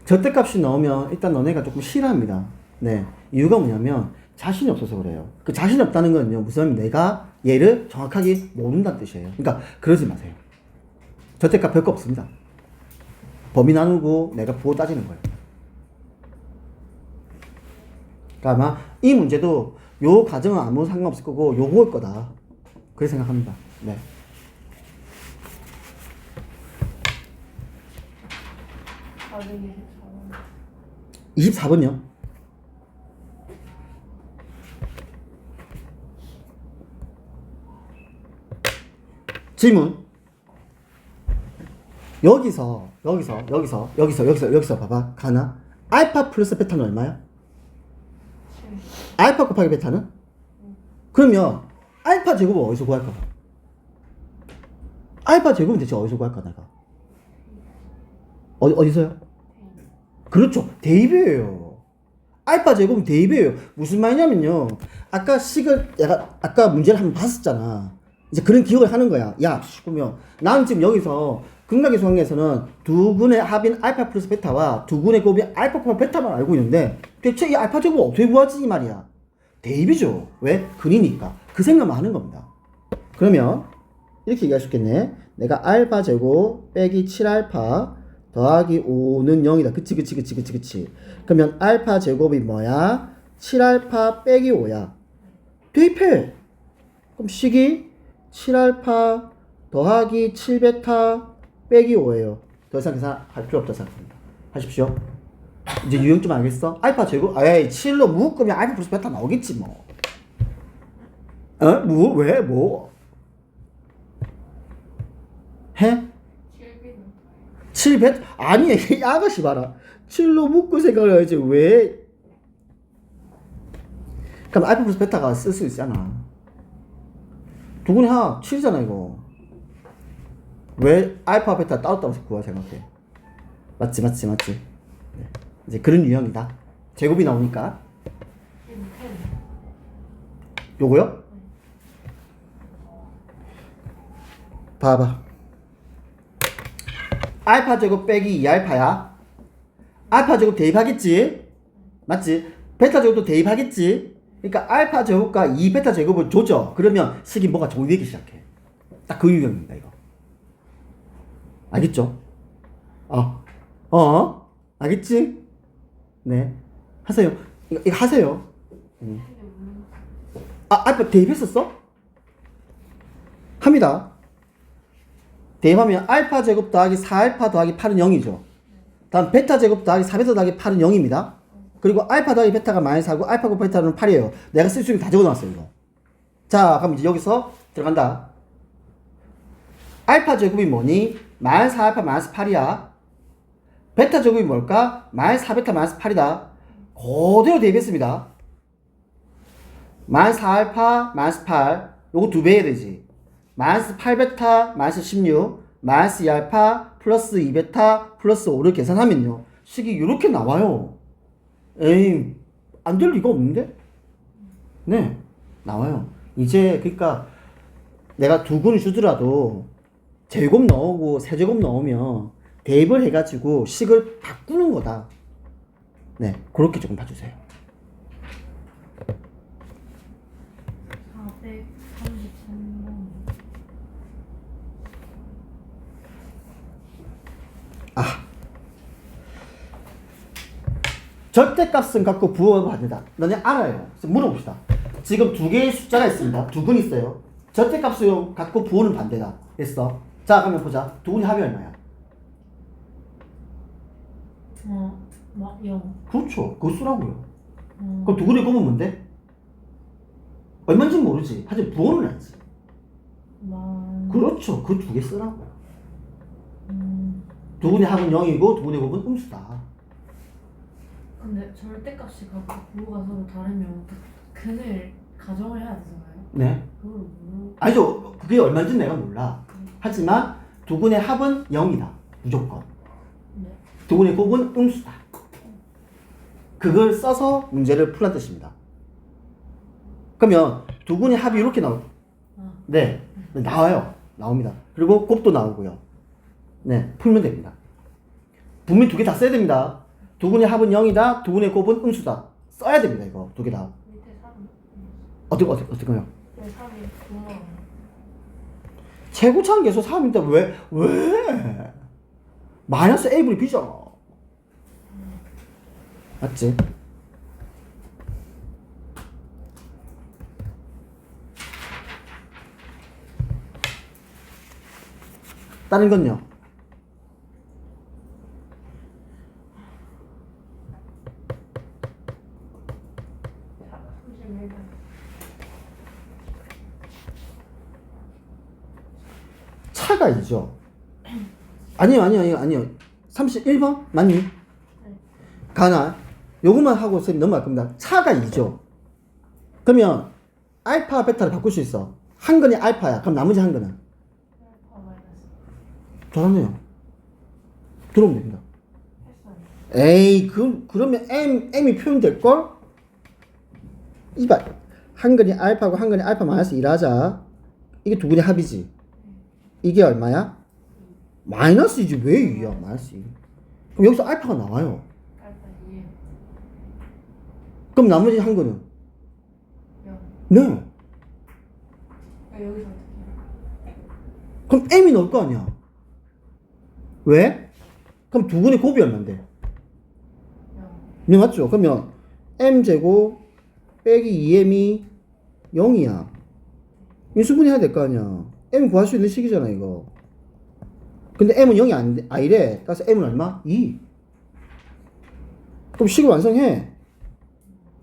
절대값이 나오면 일단 너네가 조금 싫어합니다. 네. 이유가 뭐냐면 자신이 없어서 그래요. 그 자신이 없다는 건요. 무슨 내가 얘를 정확하게 모른다는 뜻이에요. 그러니까 그러지 마세요. 절대값 별거 없습니다. 범위 나누고 내가 부호 따지는 거예요. 그러니까 아마 이 문제도 요 과정은 아무 상관없을 거고 요거일 거다. 그렇게 생각합니다. 네. 24번요. 질문. 여기서 봐봐. 가나? 알파 플러스 베타는 얼마야? 알파 곱하기 베타는? 그러면 알파 제곱은 어디서 구할까? 알파 제곱은 대체 어디서 구할까 내가? 어디서요? 그렇죠. 대입이에요. 알파 제곱은 대입이에요. 무슨 말이냐면요. 아까 문제를 한번 봤었잖아. 이제 그런 기억을 하는 거야. 야, 그러면 나는 지금 여기서 극락의 수학에서는 두 군의 합인 알파 플러스 베타와 두 군의 곱인 알파 플러스 베타만 알고 있는데 대체 이 알파 제곱은 어떻게 구하지 이 말이야. 대입이죠. 왜? 근이니까. 그 생각만 하는 겁니다. 그러면 이렇게 얘기할 수 있겠네. 내가 알파 제곱 빼기 7알파 더하기 5는 0이다. 그치. 그러면 알파 제곱이 뭐야? 7알파 빼기 5야. 대입해. 그럼 식이 7알파 더하기 7베타 빼기 5예요. 더 이상 계산할 필요 없다고 생각합니다. 하십시오. 이제 유형 좀 알겠어? 알파 제곱? 에이 7로 묶으면 알파 플러스 베타 나오겠지 뭐. 뭐? 왜? 뭐? 해? 7베타? 아니 이 아가씨 봐라. 7로 묶을 생각을 해야지 왜? 그럼 알파 플러스 베타가 쓸 수 있잖아. 두근이 합 7이잖아 이거. 왜 알파 베타 따로 구하 생각해? 맞지. 네. 이제 그런 유형이다. 제곱이 나오니까. 요거요? 봐봐. 알파 제곱 빼기 2알파야. 알파 제곱 대입하겠지? 맞지? 베타 제곱도 대입하겠지? 그러니까 알파 제곱과 2 베타 제곱을 조져. 그러면 식이 뭐가 정리되기 시작해. 딱 그 유형입니다 이거. 알겠죠? 알겠지? 네. 하세요. 이거 하세요. 알파 대입했었어? 합니다. 대입하면 알파 제곱 더하기 4알파 더하기 8은 0이죠. 다음 베타 제곱 더하기 4베타 더하기 8은 0입니다. 그리고 알파 더하기 베타가 마이너스 4고 알파 곱하기 베타는 8이에요. 내가 쓸 수 있는 거 다 적어놨어요 이거. 자 그럼 이제 여기서 들어간다. 알파 제곱이 뭐니? 마이너스 4알파 마이너스 8이야. 베타 제곱이 뭘까? 마이너스 4베타 마이너스 8이다. 그대로 대입했습니다. 마이너스 4알파 마이너스 8 요거 2배 해야 되지. 마이너스 8베타 마이너스 16 마이너스 2알파 플러스 2베타 플러스 5를 계산하면요 식이 이렇게 나와요. 에이 안 될 리가 없는데? 네 나와요. 이제 그러니까 내가 두 군을 주더라도 제곱 나오고 세제곱 나오면 대입을 해가지고 식을 바꾸는 거다. 네 그렇게 조금 봐주세요. 433번. 절대값은 갖고 부호가 반대다. 너네 알아요. 그래서 물어봅시다. 지금 두 개의 숫자가 있습니다. 두 근 있어요. 절대값을 갖고 부호는 반대다. 됐어. 자 그러면 보자. 두 근이 합이 얼마야? 0. 그렇죠. 그거 쓰라고요. 그럼 두 근의 곱은 뭔데? 얼마인지 모르지. 하지만 부호는 알지. 그렇죠. 그 두 개 쓰라고. 두 근의 합은 0이고 두 근의 곱은 음수다. 근데 절대값이 갖고 부호가 서로 다르면 근을 가정을 해야 되잖아요. 네. 그걸 모르고. 아니죠. 그게 얼마인지 내가 몰라. 하지만 두 근의 합은 0이다. 무조건. 네. 두 근의 곱은 음수다. 그걸 써서 문제를 풀란 뜻입니다. 그러면 두근의 합이 이렇게 나올 네, 나와요. 나옵니다. 그리고 곱도 나오고요. 네, 풀면 됩니다. 분명히 두 개 다 써야 됩니다. 두근의 합은 0이다. 두근의 곱은 음수다. 써야 됩니다. 이거 두 개 다. 밑에 3. 어떻게요? 네, 3이 구멍. 최고차는 계속 3인데 왜? 마이너스 A분의 B잖아. 맞지? 다른 건요? 차가 2죠. 아니요. 31번? 맞니? 네. 가나? 요것만 하고 쌤 넘어갈 겁니다. 차가 2죠. 그러면 알파, 베타를 바꿀 수 있어. 한 건이 알파야. 그럼 나머지 한 거는? 알파 마이너스. 잘하네요. 들어오면 됩니다. 했어요. 에이, 그러면 M이 표현될걸? 이발. 한 건이 알파고 한 건이 알파 마이너스 1 하자. 이게 두 근의 합이지. 이게 얼마야? 마이너스 2지. 왜 2야? 마이너스 2. 그럼 여기서 알파가 나와요. 알파 2. 그럼 나머지 한 거는? 0. 네. 여기서 어떻게 그럼 M이 나올 거 아니야. 왜? 그럼 두 근의 곱이 얼만데? 0. 네, 맞죠? 그러면 M제곱 빼기 2M이 0이야. 인수분해 해야 될 거 아니야. M 구할 수 있는 식이잖아, 이거. 근데 M은 0이 아니래. 따라서 M은 얼마? 2. 그럼 식을 완성해.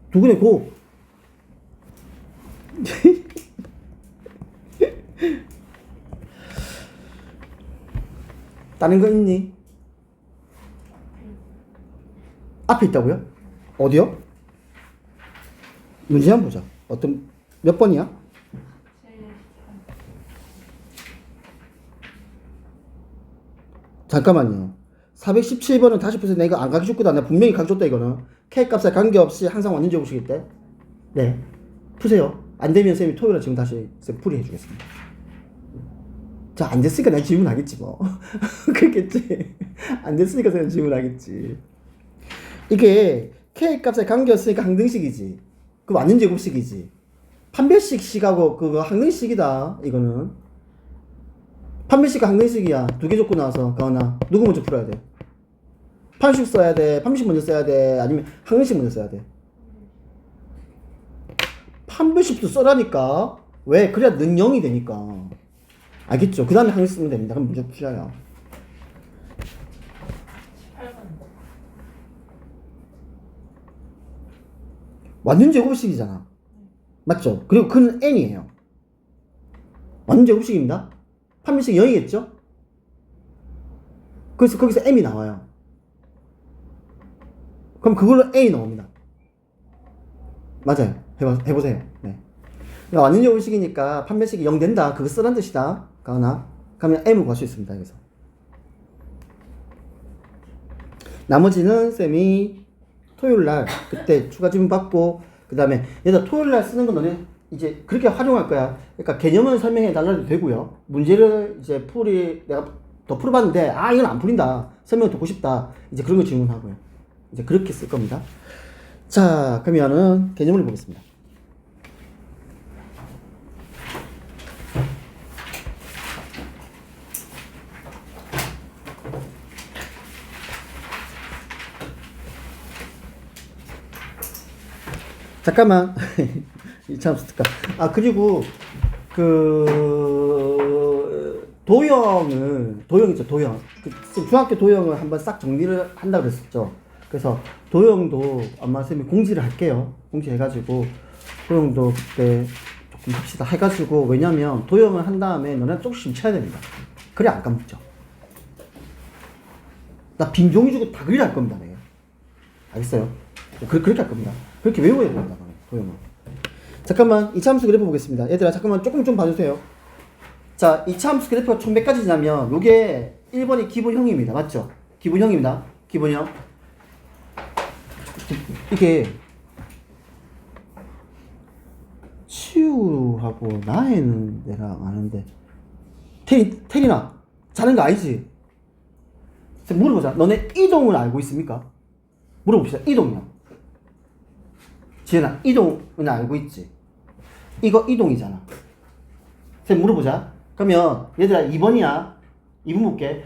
두 근의 곱. 다른 거 있니? 앞에 있다고요? 어디요? 문제 한번 보자. 몇 번이야? 잠깐만요. 417번은 다시 보세요. 내가 안 가르쳐 줬거든. 내가 분명히 가르쳐 줬다, 이거는. K 값에 관계없이 항상 완전 제곱식일 때. 네. 푸세요. 안 되면 쌤이 토요일에 지금 다시 쌤 풀이 해주겠습니다. 자, 안 됐으니까 내가 질문하겠지, 뭐. 그렇겠지. 안 됐으니까 쌤 질문하겠지. 이게 K 값에 관계없으니까 항등식이지. 그 완전 제곱식이지. 판별식 식하고 그거 항등식이다, 이거는. 판별식과 항등식이야. 두 개 적고 나와서 가은아 누구 먼저 풀어야 돼? 판식 써야 돼? 판별식 먼저 써야 돼? 아니면 항등식 먼저 써야 돼? 판별식부터 써라니까. 왜? 그래야 는 0이 되니까. 알겠죠? 그 다음에 항등식 쓰면 됩니다. 그럼 문제 풀어요. 18번. 완전 제곱식이잖아. 맞죠? 그리고 그는 n이에요. 완전 제곱식입니다. 판별식 0이겠죠? 그래서 거기서 m이 나와요. 그럼 그걸로 n이 나옵니다. 맞아요. 해보세요. 네. 완전 제곱식이니까 판별식이 0 된다. 그거 쓰란 뜻이다. 가은아. 그러면 m을 구할 수 있습니다. 여기서. 나머지는 쌤이 토요일날 그때 추가 질문 받고 그 다음에 얘들아 토요일날 쓰는 건 너네 이제 그렇게 활용할 거야. 그러니까 개념을 설명해 달라도 되고요. 문제를 이제 내가 더 풀어봤는데 이건 안 풀린다. 설명 듣고 싶다. 이제 그런 거 질문하고요. 이제 그렇게 쓸 겁니다. 자, 그러면은 개념을 보겠습니다. 잠깐만. 참 쓸까? 그리고 도형 있죠, 도형. 중학교 도형을 한번 싹 정리를 한다 그랬었죠. 그래서 도형도 아마 쌤이 공지를 할게요. 공지해가지고 도형도 그때 조금 합시다 해가지고. 왜냐면 도형을 한 다음에 너네 조금씩 쳐야 됩니다. 그래 안 까먹죠. 나 빈 종이 주고 다 그리려 할 겁니다, 내가. 알겠어요? 그렇게 할 겁니다. 그렇게 외워야 됩니다, 도형은. 잠깐만 2차 함수 그래프 보겠습니다. 얘들아 잠깐만 조금 좀 봐주세요. 자, 2차 함수 그래프가 총 몇 가지냐면 요게 1번이 기본형입니다. 맞죠? 기본형입니다. 기본형. 이게 치우하고 나애는 내가 아는데 테리나 자는 거 아니지? 물어보자. 너네 이동을 알고 있습니까? 물어봅시다. 이동이요. 지은아, 이동은 알고 있지? 이거 이동이잖아. 물어보자. 그러면 얘들아 2번이야. 2번 볼게.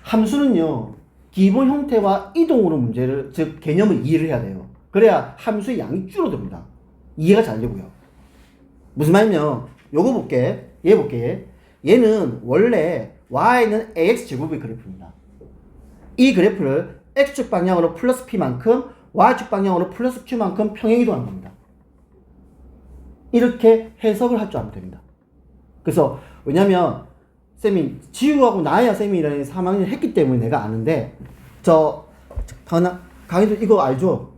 함수는요 기본 형태와 이동으로 문제를, 즉 개념을 이해를 해야 돼요. 그래야 함수의 양이 줄어듭니다. 이해가 잘 되고요. 무슨 말이냐면 요거 볼게. 얘 볼게. 얘는 원래 y는 ax 제곱의 그래프입니다. 이 그래프를 x축 방향으로 플러스 p만큼 y축 방향으로 플러스 q만큼 평행이동한 겁니다. 이렇게 해석을 할 줄 알면 됩니다. 그래서 왜냐면 쌤이 지우하고 나야 쌤이라는 3학년 했기 때문에 내가 아는데 강의도 이거 알죠?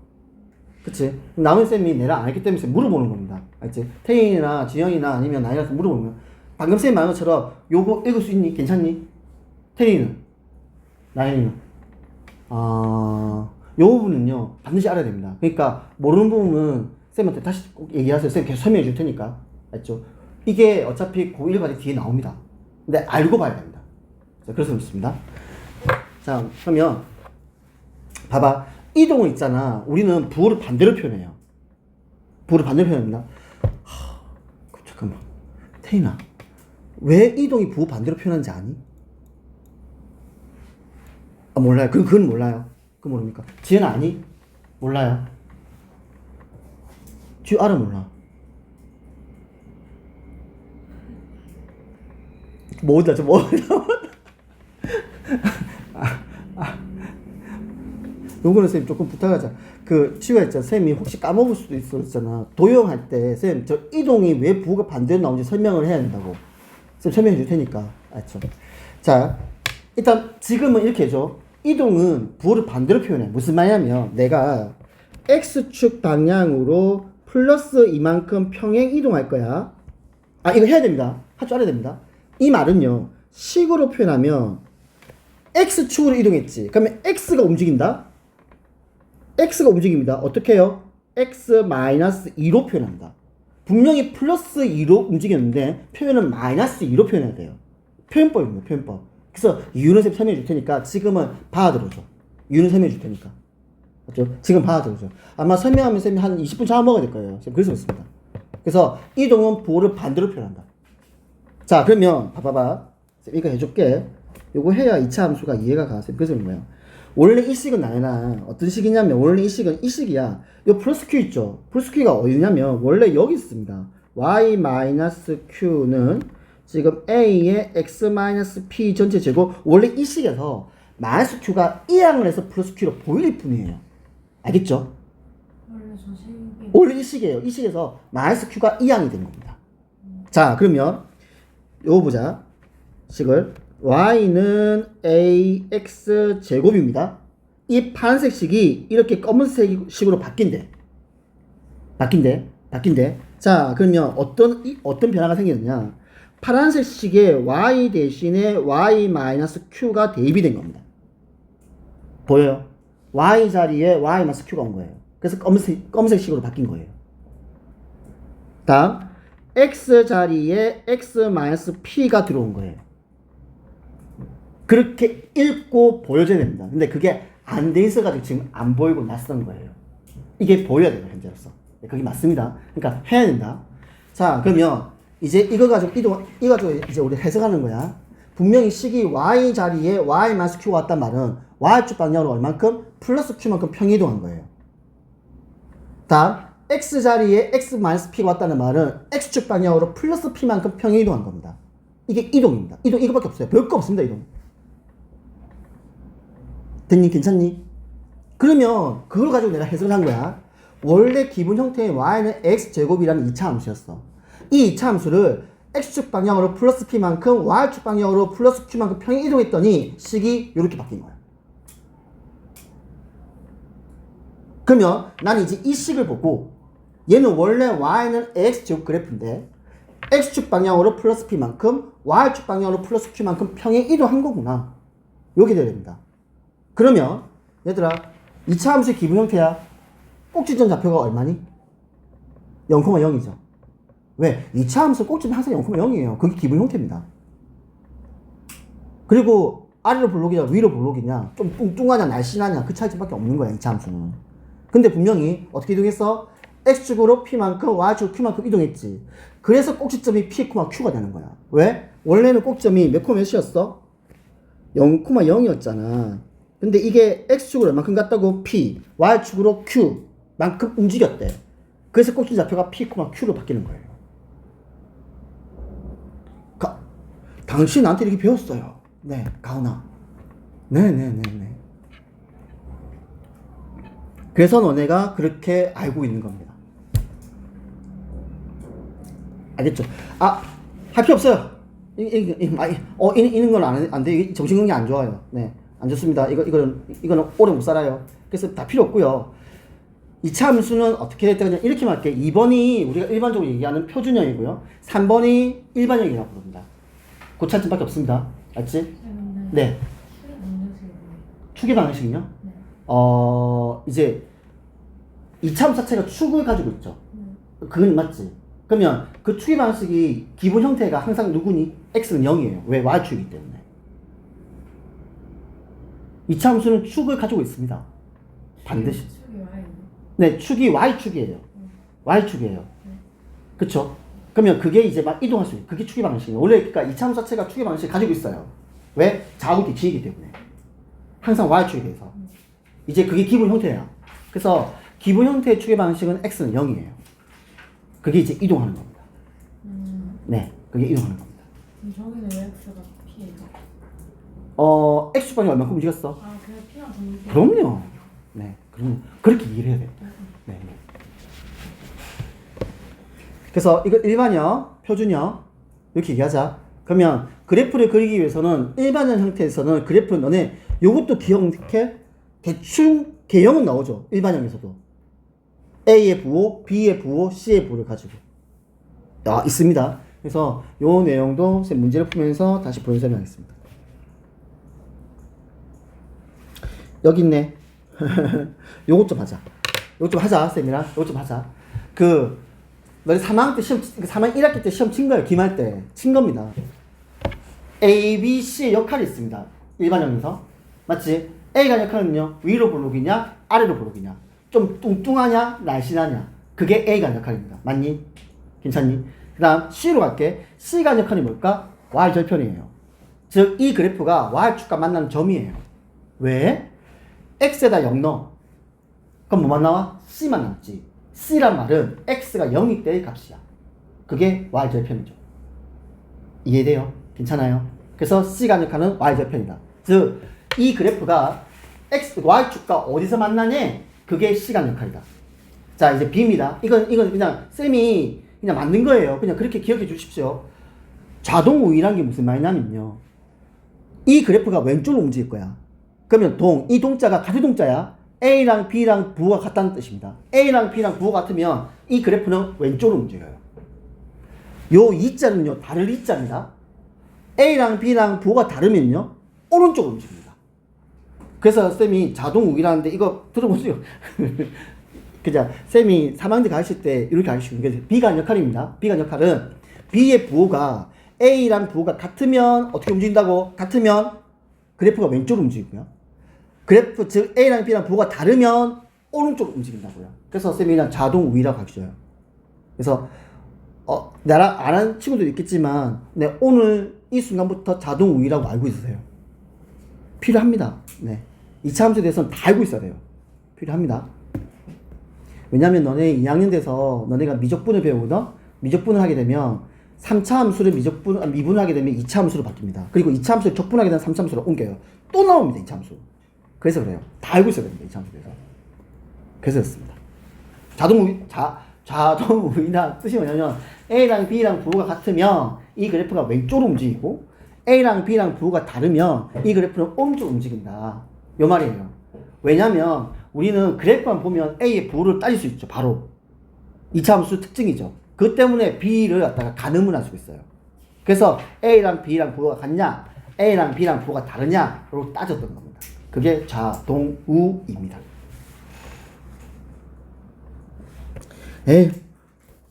그치? 남은 쌤이 내가 안 했기 때문에 물어보는 겁니다. 알지? 태인이나 지영이나 아니면 나이라서 물어보는 거야. 방금 쌤이 말한 것처럼 요거 읽을 수 있니? 괜찮니? 태인이는? 나이는? 요 부분은요 반드시 알아야 됩니다. 그러니까 모르는 부분은 쌤한테 다시 꼭 얘기하세요. 쌤 계속 설명해 줄 테니까. 알죠? 이게 어차피 고1 과제 뒤에 나옵니다. 근데 알고 봐야 됩니다. 자, 그래서 그렇습니다. 자, 그러면 봐봐. 이동은 있잖아. 우리는 부호를 반대로 표현해요. 부호를 반대로 표현합니다. 잠깐만. 태인아, 왜 이동이 부호 반대로 표현하는지 아니? 아, 몰라요. 그건 몰라요. 그건 모릅니까? 지혜는 아니? 몰라요. 지혜 알아 몰라? 뭐다 저 뭐다. 요거는 쌤 조금 부탁하자. 치유가 있잖아. 쌤이 혹시 까먹을 수도 있었잖아. 도형할 때 쌤 저 이동이 왜 부호가 반대로 나오는지 설명을 해야 된다고. 쌤 설명해 줄 테니까. 알죠? 자, 일단 지금은 이렇게 해줘. 이동은 부호를 반대로 표현해. 무슨 말이냐면 내가 x축 방향으로 플러스 이만큼 평행 이동할 거야. 아, 이거 해야 됩니다. 할 줄 알아야 됩니다. 이 말은요 식으로 표현하면 x축으로 이동했지. 그러면 x가 움직인다. x가 움직입니다. 어떻게 해요? x-2로 표현합니다. 분명히 플러스 2로 움직였는데 표현은 마이너스 2로 표현해야 돼요. 표현법입니다. 표현법. 그래서 이유는 쌤 설명해 줄 테니까 지금은 받아들여줘. 이유는 설명해 줄 테니까. 맞죠? 지금 받아들여줘. 아마 설명하면 쌤이 한 20분 잡아먹어야 될 거예요. 쌤 그래서 그렇습니다. 그래서 이동은 부호를 반대로 표현한다. 자, 그러면 봐봐봐. 이거 해줄게. 요거 해야 2차 함수가 이해가 가. 그래서 그런 거야. 원래 이 식은 나에나 어떤 식이냐면 원래 이 식은 이 식이야. 요 플러스 q 있죠. 플러스 q가 어디냐면 원래 여기 있습니다. y-q는 지금 a의 x-p 전체 제곱. 원래 이 식에서 마이너스 q가 이항을 해서 플러스 q로 보일 뿐이에요. 알겠죠? 원래 저 식이 원래 이 식이에요. 이 식에서 마이너스 q가 이항이 된 겁니다. 자, 그러면 요거 보자. 식을 y는 ax 제곱입니다. 이 파란색 식이 이렇게 검은색 식으로 바뀐대. 자, 그러면 어떤 변화가 생기느냐? 파란색 식에 y 대신에 y-q가 대입이 된 겁니다. 보여요? y 자리에 y-q가 온 거예요. 그래서 검은색 식으로 바뀐 거예요. 다음 x 자리에 x-p가 들어온 거예요. 그렇게 읽고 보여줘야 됩니다. 근데 그게 안 돼 있어가지고 지금 안 보이고 낯선 거예요. 이게 보여야 돼요, 현재로서. 그게 맞습니다. 그러니까 해야 된다. 자, 그러면 이제 이거 가지고 이제 우리 해석하는 거야. 분명히 식이 y 자리에 y-q가 왔단 말은 y축 방향으로 얼만큼? 플러스 q만큼 평이동한 거예요. 다음 x 자리에 x-p가 왔다는 말은 x축 방향으로 플러스 p만큼 평이동한 겁니다. 이게 이동입니다. 이동 이거밖에 없어요. 별거 없습니다. 이동. 됐니? 괜찮니? 그러면 그걸 가지고 내가 해석을 한 거야. 원래 기본 형태의 y는 x제곱이라는 2차 함수였어. 이 2차 함수를 x축 방향으로 플러스 p만큼 y축 방향으로 플러스 q만큼 평행 이동했더니 식이 이렇게 바뀐 거야. 그러면 나는 이제 이 식을 보고 얘는 원래 y는 ax제곱 그래프인데 x축 방향으로 플러스 p만큼 y축 방향으로 플러스 q만큼 평행 이동한 거구나. 이렇게 돼야 됩니다. 그러면 얘들아 2차 함수의 기본 형태야. 꼭지점 좌표가 얼마니? 0,0이죠. 왜? 2차 함수 꼭지는 항상 0,0이에요. 그게 기본 형태입니다. 그리고 아래로 볼록이냐 위로 볼록이냐 좀 뚱뚱하냐 날씬하냐 그 차이점밖에 없는 거야 2차 함수는. 근데 분명히 어떻게 이동했어? x축으로 p만큼 y축으로 q만큼 이동했지. 그래서 꼭지점이 p, q가 되는 거야. 왜? 원래는 꼭지점이 몇, 몇이었어? 0,0이었잖아. 근데 이게 x축으로 얼만큼 갔다고? p, y축으로 q만큼 움직였대. 그래서 꼭지 좌표가 p, q로 바뀌는 거예요. 당신 나한테 이렇게 배웠어요. 네, 가은아. 네네네네. 그래서 너네가 그렇게 알고 있는 겁니다. 알겠죠? 아, 할 필요 없어요. 이는 건 안 돼. 정신건강이 안 좋아요. 네, 안 좋습니다. 이거는 오래 못 살아요. 그래서 다 필요 없고요. 2차 함수는 어떻게 됐다 그냥 이렇게 말할게. 2번이 우리가 일반적으로 얘기하는 표준형이고요. 3번이 일반형이라고 부릅니다. 그 차이점밖에 없습니다. 알지? 네. 축의 방식은요? 네. 이제 2차 함수 자체가 축을 가지고 있죠. 그건 맞지? 그러면 그 축의 방식이 기본 형태가 항상 누구니? x는 0이에요. 왜? y축이기 때문에. 2차 함수는 축을 가지고 있습니다. 반드시. 축이 Y예요. 네, 축이 y축이에요. y축이에요. 그쵸? 그러면 그게 이제 막 이동할 수 있어요. 그게 축의 방식이에요. 원래 그러니까 2차 함수 자체가 축의 방식을 가지고 있어요. 왜? 좌우기 뒤이기 때문에. 항상 y축에 대해서. 이제 그게 기본 형태야. 그래서 기본 형태의 축의 방식은 x는 0이에요. 그게 이제 이동하는 겁니다. 네, 그게 이동하는 겁니다. 그럼 저기는 왜 X가 P예요? x축방이 얼마큼 움직였어? 아, 그래 P랑 동시에. 그럼요. 네, 그럼 그렇게 이해를 해야 돼요. 네, 네. 그래서 이거 일반형, 표준형 이렇게 얘기하자. 그러면 그래프를 그리기 위해서는 일반형 형태에서는 그래프를 너네 요것도 기억해? 대충 개형은 나오죠. 일반형에서도 A의 부호, B의 부호, C의 부호를 가지고 있습니다. 그래서 요 내용도 쌤 문제를 풀면서 다시 보여 설명하겠습니다. 여기 있네. 요것 좀 하자. 요것 좀 하자, 쌤이랑. 요것 좀 하자. 너희 3학년 때 시험, 3학년 1학기 때 시험 친 거예요. 기말 때. 친 겁니다. A, B, C의 역할이 있습니다. 일반형에서. 맞지? A가 역할은요, 위로 볼록이냐, 아래로 볼록이냐. 좀 뚱뚱하냐, 날씬하냐. 그게 A가 역할입니다. 맞니? 괜찮니? 그 다음 C로 갈게. C가 역할이 뭘까? Y절편이에요. 즉, 이 그래프가 Y축과 만나는 점이에요. 왜? X에다 0 넣어. 그럼 뭐만 나와? C만 남지. C란 말은 X가 0일 때의 값이야. 그게 Y절편이죠. 이해돼요? 괜찮아요? 그래서 C가 역할은 Y절편이다. 즉, 이 그래프가 Y축과 어디서 만나냐? 그게 C가 역할이다. 자, 이제 B입니다. 이건 그냥 쌤이 그냥 만든 거예요. 그냥 그렇게 기억해 주십시오. 자동 우위란 게 무슨 말이냐면요. 이 그래프가 왼쪽으로 움직일 거야. 그러면 이 동자가 같은 동자야. A랑 B랑 부호가 같다는 뜻입니다. A랑 B랑 부호가 같으면 이 그래프는 왼쪽으로 움직여요. 요 2자는요, 다를 2자입니다. A랑 B랑 부호가 다르면요, 오른쪽으로 움직입니다. 그래서 쌤이 자동 우위라는데 이거 들어보세요. 그죠? 쌤이 3학년 가르칠 때 이렇게 가르치는 게 B간 역할입니다. B간 역할은 B의 부호가 A랑 부호가 같으면 어떻게 움직인다고? 같으면 그래프가 왼쪽으로 움직이고요. 그래프, 즉 A랑 B랑 부호가 다르면 오른쪽으로 움직인다고요. 그래서 쌤이 그냥 자동 우위라고 가르쳐요. 그래서 나랑 안 하는 친구들도 있겠지만 네, 오늘 이 순간부터 자동 우위라고 알고 있으세요. 필요합니다. 네. 2차 함수에 대해서는 다 알고 있어야 돼요. 필요합니다. 왜냐면 너네 2학년 돼서 너네가 미적분을 배우거든? 미적분을 하게 되면 3차 함수를 미분을 하게 되면 2차 함수로 바뀝니다. 그리고 2차 함수를 적분하게 되면 3차 함수로 옮겨요. 또 나옵니다. 2차 함수. 그래서 그래요. 다 알고 있어야 됩니다. 2차 함수에 대해서. 그래서 그렇습니다. 자동 우위나 뜻이 뭐냐면 A랑 B랑 부호가 같으면 이 그래프가 왼쪽으로 움직이고 A랑 B랑 부호가 다르면 이 그래프는 오른쪽으로 움직인다. 요 말이에요. 왜냐면 우리는 그래프만 보면 A의 부호를 따질 수 있죠. 바로. 2차 함수 특징이죠. 그 때문에 B를 갖다가 가늠을 할 수 있어요. 그래서 A랑 B랑 부호가 같냐, A랑 B랑 부호가 다르냐로 따졌던 겁니다. 그게 자동우입니다. 에이,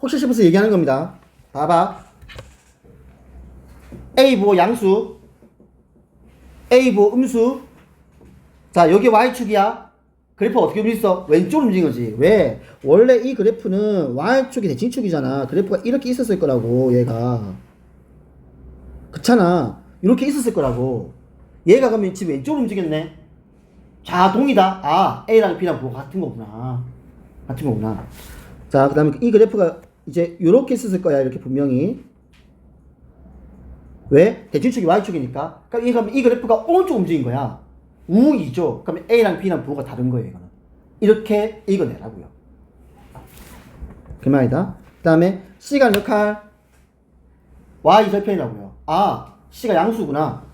혹시 싶어서 얘기하는 겁니다. 봐봐. A 부호 양수, A 부호 음수. 자, 여기 Y축이야. 그래프 어떻게 움직였어? 왼쪽으로 움직인 거지. 왜? 원래 이 그래프는 Y축이 대칭축이잖아. 그래프가 이렇게 있었을 거라고, 얘가. 그렇잖아. 이렇게 있었을 거라고. 얘가 그러면 지금 왼쪽으로 움직였네. 자동이다. 아, A랑 B랑 부호가 같은 거구나. 같은 거구나. 자, 그 다음에 이 그래프가 이제 이렇게 있었을 거야. 이렇게 분명히. 왜? 대칭축이 Y축이니까. 그럼 이 그래프가 오른쪽 움직인 거야. 우이죠. 그러면 A랑 B랑 부호가 다른 거예요. 이거는. 이렇게 읽어내라고요. 그 말이다. 그 다음에 C가 역할 Y 절편이라고요. 아, C가 양수구나.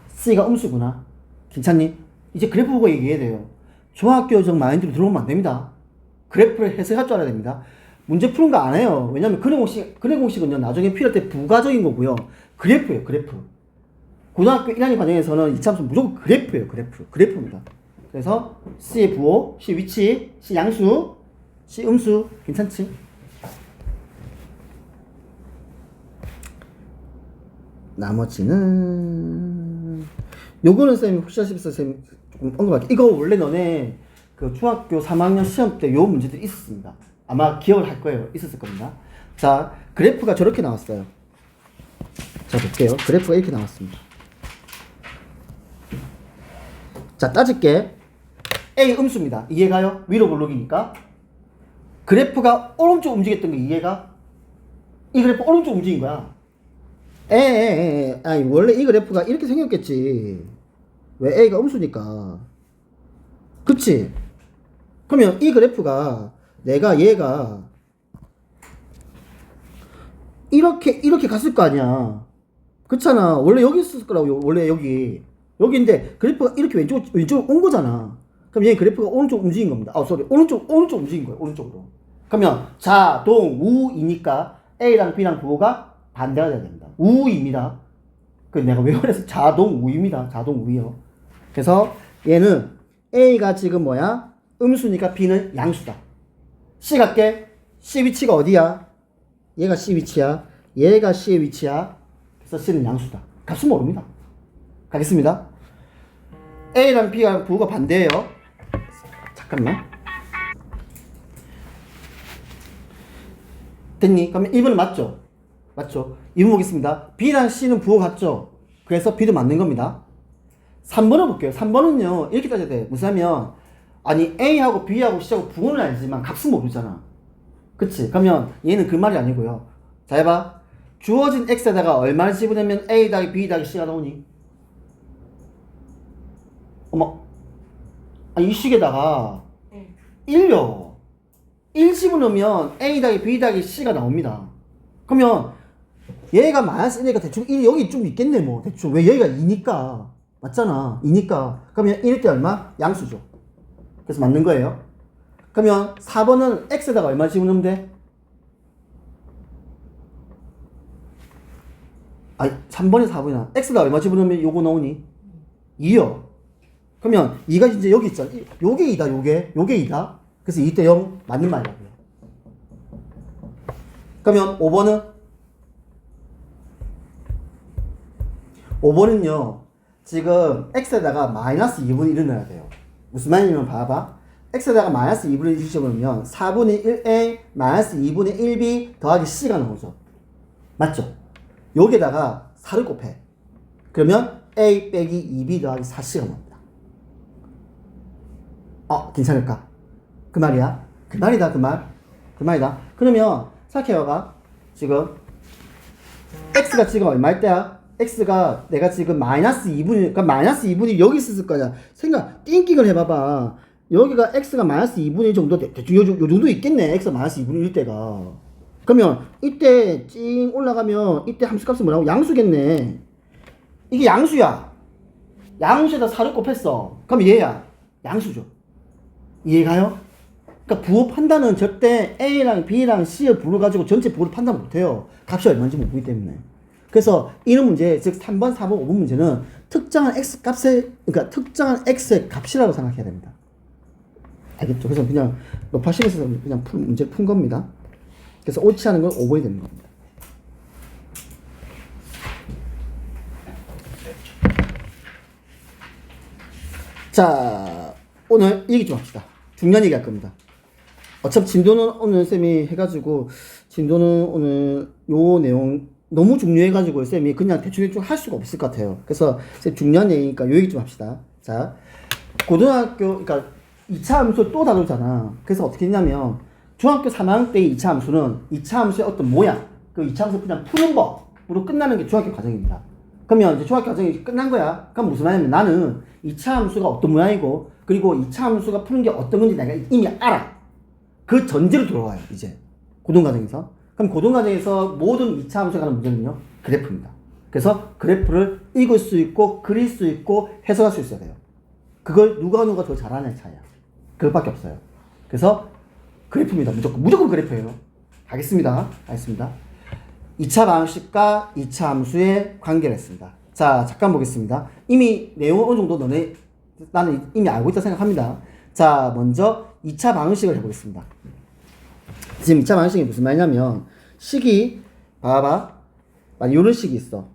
C가 음수구나. 괜찮니? 이제 그래프 보고 얘기해야 돼요. 중학교적 마인드로 들어오면 안 됩니다. 그래프를 해석할 줄 알아야 됩니다. 문제 푸는 거 안 해요. 왜냐면 근해 공식은요, 나중에 필요할 때 부가적인 거고요. 그래프예요, 그래프. 고등학교 1학년 과정에서는 2차 함수 무조건 그래프예요, 그래프. 그래프입니다. 그래서 C의 부호, C 위치, C 양수, C 음수. 괜찮지? 나머지는 요거는 쌤 혹시 아시겠어요? 쌤 조금 언급할게. 이거 원래 너네 그 중학교 3학년 시험 때 요 문제들이 있었습니다. 아마 기억을 할 거예요. 있었을 겁니다. 자, 그래프가 저렇게 나왔어요. 자, 볼게요. 그래프가 이렇게 나왔습니다. 자, 따질게. A 음수입니다. 이해가요? 위로 블록이니까. 그래프가 오른쪽 움직였던 거 이해가? 이 그래프 오른쪽 움직인 거야. 아니, 원래 이 그래프가 이렇게 생겼겠지. 왜? A가 음수니까. 그치? 그러면 이 그래프가 얘가 이렇게 갔을 거 아니야. 그렇잖아. 원래 여기 있었을 거라고. 원래 여기인데 그래프가 이렇게 왼쪽으로 온 거잖아. 그럼 얘 그래프가 오른쪽 움직인 겁니다. 오른쪽 움직인 거예요. 오른쪽으로. 그러면 자동 우이니까 A랑 B랑 부호가 반대가 돼야 됩니다. 우입니다. 그 내가 왜 그래서 자동 우입니다. 자동 우이요. 그래서 얘는 A가 지금 뭐야? 음수니까 B는 양수다. C 갈게. C 위치가 어디야? 얘가 C 위치야. 얘가 C의 위치야. 그래서 C는 양수다. 값은 모릅니다. 가겠습니다. A랑 B랑 부호가 반대예요. 잠깐만. 됐니? 그러면 1번은 맞죠? 맞죠? 2번 보겠습니다. B랑 C는 부호가 같죠? 그래서 B도 맞는 겁니다. 3번을 볼게요. 3번은요, 이렇게 따져야 돼. 무슨 하면, 아니, A하고 B하고 C하고 부호는 알지만 값은 모르잖아. 그치? 그러면 얘는 그 말이 아니고요. 자, 해봐. 주어진 X에다가 얼마를 집어넣으면 A 더하기 B 더하기 C가 나오니? 어머. 아니, 이 식에다가 1요. 1 집어넣으면 A 더하기 B 더하기 C가 나옵니다. 그러면 얘가 마이너스 1이니까 대충 1이 여기 좀 있겠네 뭐. 대충. 왜 얘가 2니까. 맞잖아. 2니까. 그러면 1일 때 얼마? 양수죠. 그래서 맞는 거예요. 그러면 4번은 X에다가 얼마 집어넣으면 돼? 아니 3번이 4번이나 X에다가 얼마 집어넣으면 요거 나오니? 2요. 그러면 2가 이제 여기 있잖아. 요게 2다 요게 2다. 그래서 2대 0 맞는 말이라고요. 그러면 5번은요 지금 X에다가 마이너스 2분의 1을 넣어야 돼요. 무슨 말이냐면 봐봐. X에다가 마이너스 2분의 1을 집어넣으면 4분의 1A 마이너스 2분의 1B 더하기 C가 나오죠. 맞죠? 여기에다가 4를 곱해. 그러면 A 빼기 2B 더하기 4C가 나옵니다. 괜찮을까? 그 말이야. 그 말이다 그 말. 그 말이다. 그러면 생각해봐봐. 지금 X가 지금 얼마일 때야? X가 내가 지금 마이너스 2분의 그러니까 마이너스 2분의 여기 있었을 거야. 띵킹을 해봐봐. 여기가 X가 마이너스 2분의 1 정도 대충 요 정도 있겠네. X가 마이너스 2분의 1 때가. 그러면 이때 찡 올라가면 이때 함수값은 뭐라고? 양수겠네. 이게 양수야. 양수에다 4를 곱했어. 그럼 얘야. 양수죠. 이해가요? 그러니까 부호 판단은 절대 A랑 B랑 C의 부호를 가지고 전체 부호를 판단 못해요. 값이 얼마인지 모르기 때문에. 그래서 이런 문제, 즉 3번, 4번, 5번 문제는 특정한 X 값의, 그러니까 특정한 X의 값이라고 생각해야 됩니다. 알겠죠? 그래서 그냥 높아심에서 그냥 문제 푼 겁니다. 그래서 옳지 않은 건 5번이 되는 겁니다. 자, 오늘 얘기 좀 합시다. 중요한 얘기 할 겁니다. 어차피 진도는 오늘 쌤이 해가지고, 진도는 오늘 요 내용 너무 중요해가지고 쌤이 그냥 대충 할 수가 없을 것 같아요. 그래서 쌤 중요한 얘기니까 요 얘기 좀 합시다. 자, 고등학교, 그러니까 2차 함수 또 다루잖아. 그래서 어떻게 했냐면, 중학교 3학년 때의 2차 함수는 2차 함수의 어떤 모양, 그 2차 함수 그냥 푸는 법으로 끝나는 게 중학교 과정입니다. 그러면 이제 중학교 과정이 끝난 거야. 그럼 무슨 말이냐면 나는 2차 함수가 어떤 모양이고, 그리고 2차 함수가 푸는 게 어떤 건지 내가 이미 알아. 그 전제로 들어와요, 이제. 고등과정에서. 그럼 고등과정에서 모든 2차 함수에 관한 문제는요, 그래프입니다. 그래서 그래프를 읽을 수 있고, 그릴 수 있고, 해석할 수 있어야 돼요. 그걸 누가 더 잘하냐의 차이야. 그것밖에 없어요. 그래서 그래프입니다. 무조건 그래프예요. 가겠습니다. 2차 방식과 2차 함수의 관계를 했습니다. 자, 잠깐 보겠습니다. 이미 내용 어느 정도 나는 이미 알고 있다 생각합니다. 자, 먼저 2차 방식을 해보겠습니다. 지금 2차 방식이 무슨 말이냐면, 식이, 봐봐. 이런 식이 있어.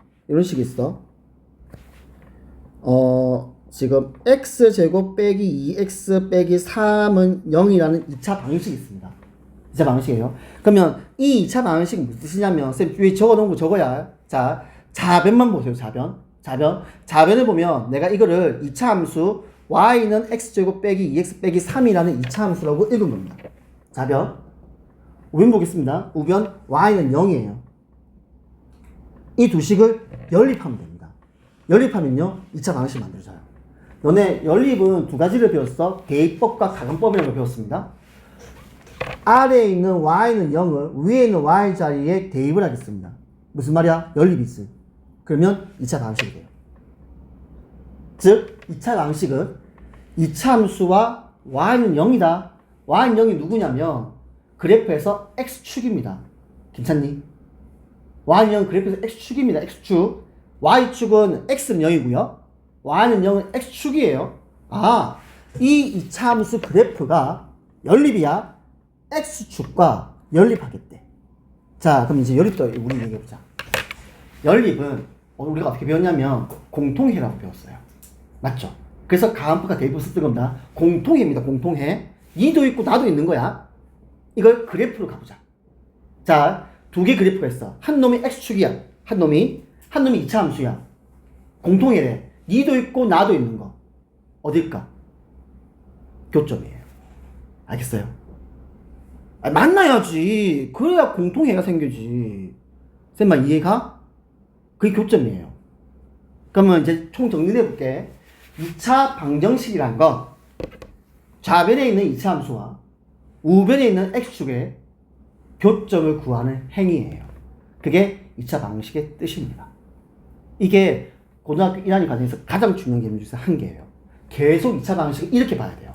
지금 x제곱 빼기 2x 빼기 3은 0이라는 2차 방식이 있습니다. 2차 방식이에요. 그러면 이 2차 방식이 무슨 뜻이냐면, 쌤 위에 적어놓은 거 저거야. 자, 자변만 보세요. 자변을 보면 내가 이거를 2차 함수 y는 x제곱 빼기 2x 빼기 3이라는 2차 함수라고 읽은 겁니다. 자변. 우변 보겠습니다. 우변 y는 0이에요. 이 두 식을 연립하면 됩니다. 연립하면요, 2차 방식이 만들어져요. 너네 연립은 두 가지를 배웠어. 대입법과 가근법이라는 걸 배웠습니다. 아래에 있는 y는 0을 위에 있는 y 자리에 대입을 하겠습니다. 무슨 말이야? 연립이지. 그러면 2차 방식이 돼요. 즉 2차 방식은 2차 함수와 y는 0이다. y는 0이 누구냐면 그래프에서 x축입니다. 괜찮니? y는 0 그래프에서 x축입니다. x축. y축은 x는 0이고요. y는 0은 x축이에요. 아, 이 2차 함수 그래프가 연립이야. x축과 연립하겠대. 자, 그럼 이제 연립도 우리 얘기해보자. 연립은 우리가 어떻게 배웠냐면 공통해라고 배웠어요. 맞죠? 그래서 가음표가 대입을 썼던 겁니다. 공통해입니다. 공통해. 니도 있고 나도 있는 거야. 이걸 그래프로 가보자. 자, 두 개 그래프가 있어. 한 놈이 x축이야. 한 놈이 2차 함수야. 공통해래. 니도 있고 나도 있는 거. 어딜까? 교점이에요. 알겠어요? 만나야지. 그래야 공통해가 생기지. 쌤만 이해가? 그게 교점이에요. 그러면 이제 총 정리해볼게. 2차 방정식이란 건 좌변에 있는 2차 함수와 우변에 있는 x축의 교점을 구하는 행위예요. 그게 2차 방식의 뜻입니다. 이게 고등학교 1학년 과정에서 가장 중요한 개념 중에서 한 개예요. 계속 2차 방식을 이렇게 봐야 돼요.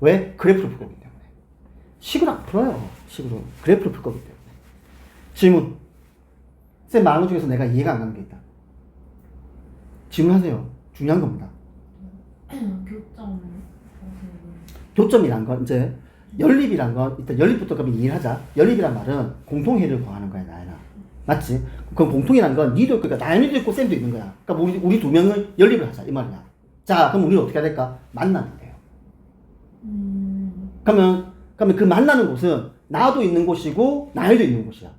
왜? 그래프를 풀 거기 때문에. 식으로 안 풀어요. 식으로. 그래프를 풀 거기 때문에. 질문. 쌤 말한 것 중에서 내가 이해가 안 가는 게 있다. 질문하세요. 중요한 겁니다. 교점이란 건 이제 연립이란 건 일단 연립부터 그러면 이해를 하자. 연립이란 말은 공통해를 구하는 거야, 나연아. 맞지? 그럼 공통이란 건 니도 있고, 그러니까 나연이도 있고 쌤도 있는 거야. 그러니까 우리 두 명을 연립을 하자 이 말이야. 자, 그럼 우리는 어떻게 해야 될까? 만나면 돼요. 그러면 그 만나는 곳은 나도 있는 곳이고 나연이도 있는 곳이야.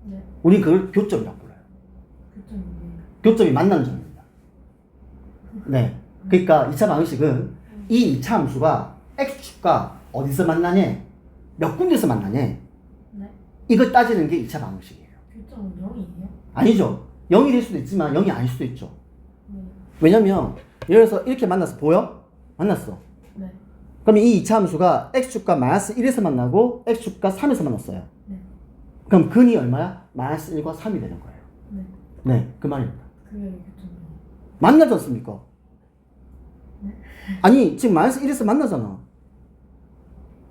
네. 우린 그걸 교점이라고 불러요. 교점이 만나는 점입니다. 네. 그러니까 2차 방식은 이 2차 함수가 x축과 어디서 만나냐? 몇 군데서 만나냐? 네. 이걸 따지는 게 2차 방식이에요. 교점은 0이에요? 아니죠. 0이 될 수도 있지만 0이 아닐 수도 있죠. 네. 왜냐면 예를 들어서 이렇게 만났어. 보여? 만났어. 네. 그럼 이 2차 함수가 x축과 마이너스 1에서 만나고 x축과 3에서 만났어요. 네. 그럼 근이 얼마야? 마이너스 1과 3이 되는 거예요. 네. 네, 그 말입니다. 그게 교점이에요. 만나지 않습니까? 네. 아니, 지금 마이너스 1에서 만나잖아.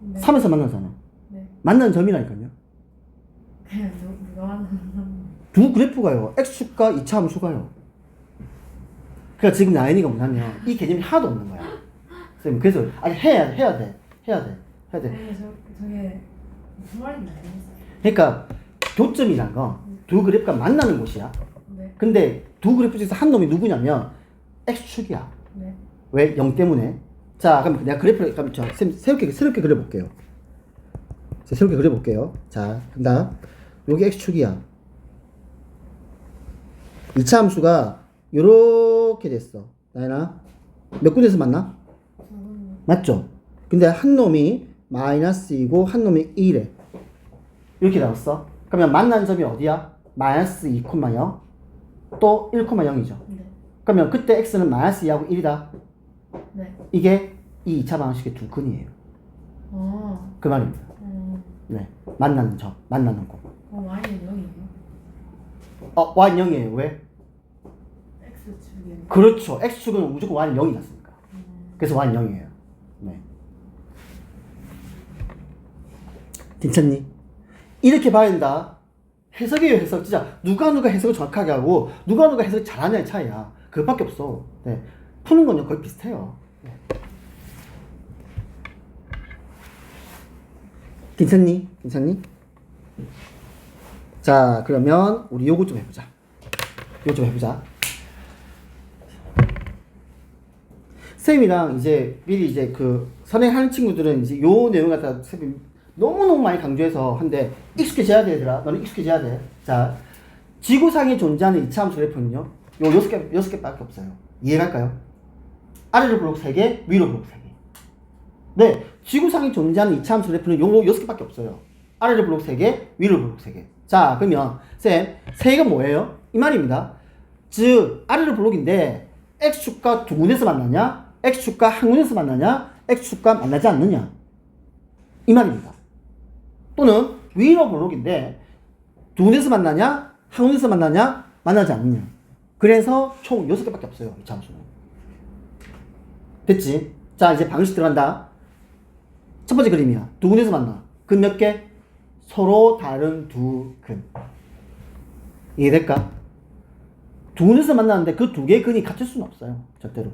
네. 3에서 만나잖아. 네. 만나는 점이라니까요. 그냥 누가 하는 두 그래프가요. x축과 2차 함수가요. 그러니까 지금 나연이가 뭐냐면 이 개념이 하나도 없는 거야. 선생님, 그래서 아니 해야 돼. 아니 저게 무슨 말인지 모르겠어요. 그러니까 교점이란 건 두 그래프가 만나는 곳이야. 네. 근데 두 그래프 중에서 한 놈이 누구냐면 x축이야. 네. 왜? 0 때문에. 자, 그럼 내가 그래프를 그럼 새롭게 그려볼게요. 새롭게 그려볼게요. 자, 간다. 여기 x축이야. 2차 함수가 요렇게 됐어. 나연아, 몇 군데서 만나? 맞죠? 근데 한 놈이 마이너스이고 한 놈이 1에 이렇게 나왔어. 그러면 만난 점이 어디야? 마이너스 2,0 또 1,0이죠. 네. 그러면 그때 x는 마이너스 2하고 1이다. 네. 이게 이 2차 방식의 두 근이에요. 어. 그 말입니다. 네, 만나는 점, 만나는 거. y는 0이에요. y는 0이에요. 왜? x축에. 그렇죠. x축은 무조건 y는 0이 났으니까. 그래서 y는 0이에요. 네. 괜찮니? 이렇게 봐야 된다. 해석이에요, 해석. 진짜 누가 해석을 정확하게 하고 누가 해석을 잘하냐의 차이야. 그것밖에 없어. 네. 푸는 건요 거의 비슷해요. 네. 괜찮니? 괜찮니? 자, 그러면 우리 요거 좀 해보자. 요거 좀 해보자. 쌤이랑 이제 미리 이제 그 선행하는 친구들은 이제 요 내용 갖다 쌤이 너무너무 많이 강조해서 한데 익숙해져야 돼, 얘들아. 너는 익숙해져야 돼. 자, 지구상에 존재하는 이차함수 그래프는요, 요 6개밖에 없어요. 이해갈까요? 아래로 블록 3개, 위로 블록 3개. 네, 지구상에 존재하는 이차함수 그래프는 요 6개밖에 없어요. 아래로 블록 3개, 위로 블록 3개. 자, 그러면 쌤, 3개가 뭐예요? 이 말입니다. 즉, 아래로 블록인데 x축과 두 군데서 만나냐? x축과 한 군데서 만나냐? x축과 만나지 않느냐? 이 말입니다. 또는 위로 블록인데 두 군데서 만나냐? 한 군데서 만나냐? 만나지 않느냐? 그래서 총 6개밖에 없어요. 이 함수는. 됐지? 자, 이제 방식 들어간다. 첫 번째 그림이야. 두 군데서 만나. 근 몇 개? 서로 다른 두 근. 이해될까? 두 군데서 만나는데 그 두 개의 근이 같을 수는 없어요. 절대로.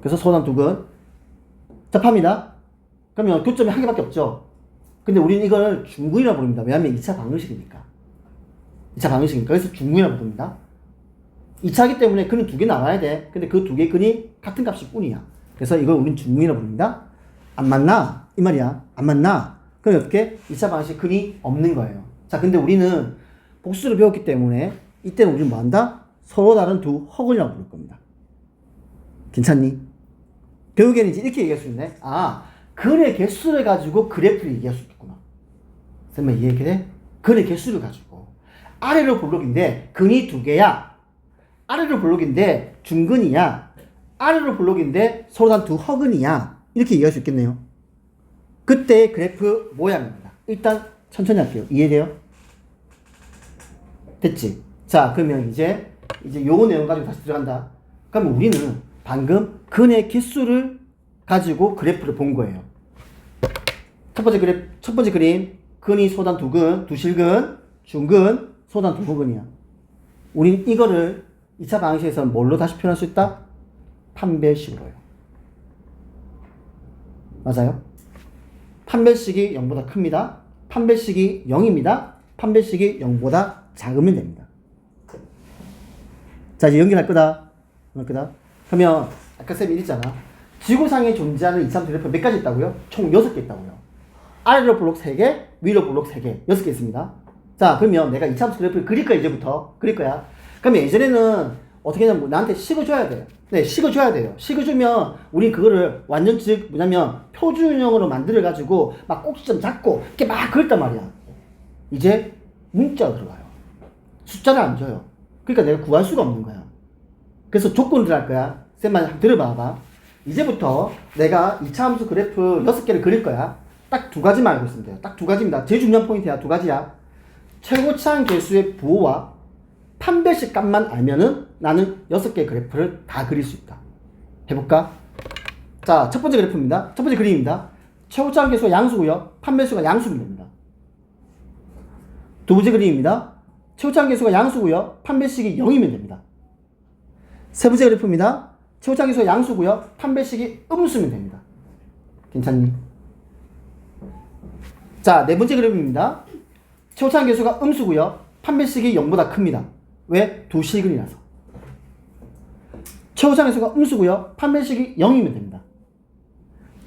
그래서 서로 다른 두 근. 접합니다. 그러면 교점이 한 개밖에 없죠. 근데 우리는 이걸 중근이라고 부릅니다. 왜냐하면 2차 방정식이니까. 2차 방정식이니까. 그래서 중근이라고 부릅니다. 2차이기 때문에 근은 두 개 나와야 돼. 근데 그 두 개의 근이 같은 값일 뿐이야. 그래서 이걸 우리는 중근이라고 부릅니다. 안 만나. 이 말이야. 안 만나. 그럼 어떻게? 2차 방정식 근이 없는 거예요. 자, 근데 우리는 복수를 배웠기 때문에 이때는 우리는 뭐 한다? 서로 다른 두 허근이라고 부를 겁니다. 괜찮니? 결국에는 이제 이렇게 얘기할 수 있네. 아, 근의 개수를 가지고 그래프를 얘기할 수 있겠구나. 설마 이해해? 근의 개수를 가지고. 아래로 블록인데 근이 두 개야. 아래로 블록인데 중근이야. 아래로 블록인데 서로 단 두 허근이야. 이렇게 얘기할 수 있겠네요. 그때의 그래프 모양입니다. 일단 천천히 할게요. 이해돼요? 됐지? 자, 그러면 이제 요 내용 가지고 다시 들어간다. 그러면 우리는 방금 근의 개수를 가지고 그래프를 본 거예요. 첫 번째 그림, 근이 소단 두 근, 두 실근, 중근, 소단 두 허근이야. 우린 이거를 2차 방식에서 뭘로 다시 표현할 수 있다? 판별식으로요. 맞아요? 판별식이 0보다 큽니다. 판별식이 0입니다. 판별식이 0보다 작으면 됩니다. 자, 이제 연결할 거다. 그러면 아까 쌤이 이랬잖아. 지구상에 존재하는 이차함수 그래프 몇 가지 있다고요? 총 6개 있다고요. 아래로 블록 3개, 위로 블록 3개, 6개 있습니다. 자, 그러면 내가 이차함수 그래프를 그릴 거야, 이제부터. 그릴 거야. 그러면 예전에는 어떻게 하냐면 나한테 식을 줘야 돼요. 네, 식을 줘야 돼요. 식을 주면 우리 그거를 완전 즉 뭐냐면 표준형으로 만들어가지고 막 꼭지점 잡고 이렇게 막 그렸단 말이야. 이제 문자가 들어가요. 숫자를 안 줘요. 그러니까 내가 구할 수가 없는 거야. 그래서 조건을 할 거야. 쌤만 한번 들어봐봐. 이제부터 내가 2차 함수 그래프 6개를 그릴 거야. 딱 두 가지만 알고 있으면 돼요. 딱 두 가지입니다. 제일 중요한 포인트야. 두 가지야. 최고차항 개수의 부호와 판별식 값만 알면은 나는 6개의 그래프를 다 그릴 수 있다. 해볼까? 자, 첫 번째 그래프입니다. 첫 번째 그림입니다. 최고차항 개수가 양수고요. 판별수가 양수면 됩니다. 두 번째 그림입니다. 최고차항 개수가 양수고요. 판별식이 0이면 됩니다. 세 번째 그래프입니다. 최고차항 개수가 양수고요. 판별식이 음수면 됩니다. 괜찮니? 자, 네 번째 그래프입니다. 최고차항 개수가 음수고요. 판별식이 0보다 큽니다. 왜? 두 실근이라서. 최고장 개수가 음수고요. 판매식이 0이면 됩니다.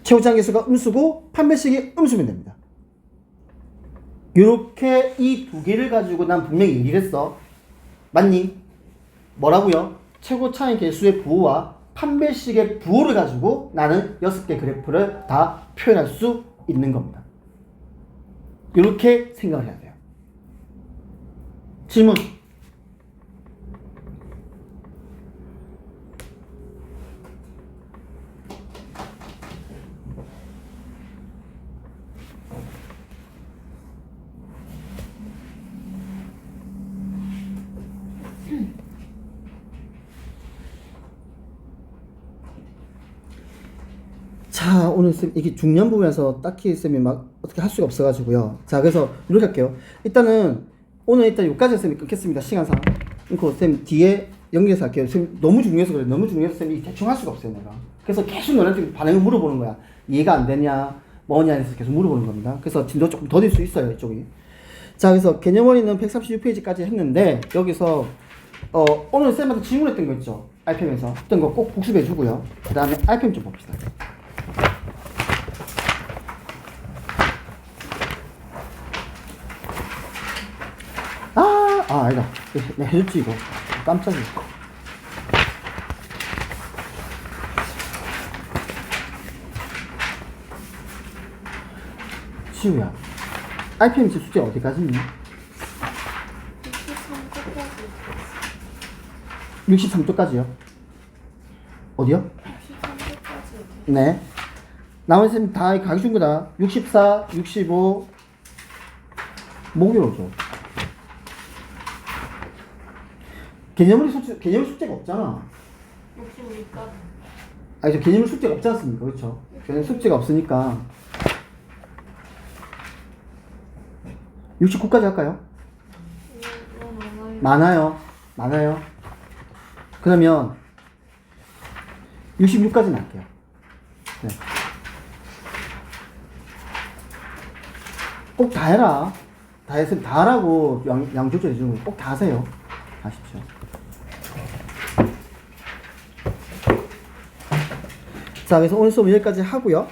최고장 개수가 음수고 판매식이 음수면 됩니다. 이렇게 이 두 개를 가지고 난 분명히 얘기를 했어. 맞니? 뭐라고요? 최고차의 개수의 부호와 판매식의 부호를 가지고 나는 6개 그래프를 다 표현할 수 있는 겁니다. 이렇게 생각을 해야 돼요. 질문. 자, 오늘 쌤 이게 중요한 부분에서 딱히 쌤이 막 어떻게 할 수가 없어가지고요. 자, 그래서 이렇게 할게요. 일단은 오늘 일단 여기까지 쌤이 끊겠습니다. 시간상. 그리고 쌤 뒤에 연결해서 할게요. 쌤 너무 중요해서 그래. 너무 중요해서 쌤이 대충 할 수가 없어요, 내가. 그래서 계속 너네한테 반응을 물어보는 거야. 이해가 안 되냐, 뭐냐 해서 계속 물어보는 겁니다. 그래서 진도 조금 더딜 수 있어요, 이쪽이. 자, 그래서 개념원리는 136페이지까지 했는데 여기서 오늘 쌤한테 질문했던 거 있죠? RPM에서 했던 거 꼭 복습해 주고요. 그 다음에 RPM 좀 봅시다. 아니다. 내가 해줬지, 이거. 깜짝이야. 지우야. RPM 숙제 어디까지 있니? 63쪽까지요. 어디요? 63초까지. 네. 나머지 쌤 다 가기 준 거다. 64, 65. 목요일 오죠. 개념 숙제가 없잖아. 65까지. 아니, 저 개념 숙제가 없지 않습니까? 그렇죠? 개념 숙제가 없으니까. 69까지 할까요? 많아요. 그러면 66까지는 할게요. 네. 꼭 다 해라. 다 했으면 다 하라고 양 조절해 주는 거 꼭 다 하세요. 아십시오. 자, 그래서 오늘 수업 여기까지 하고요.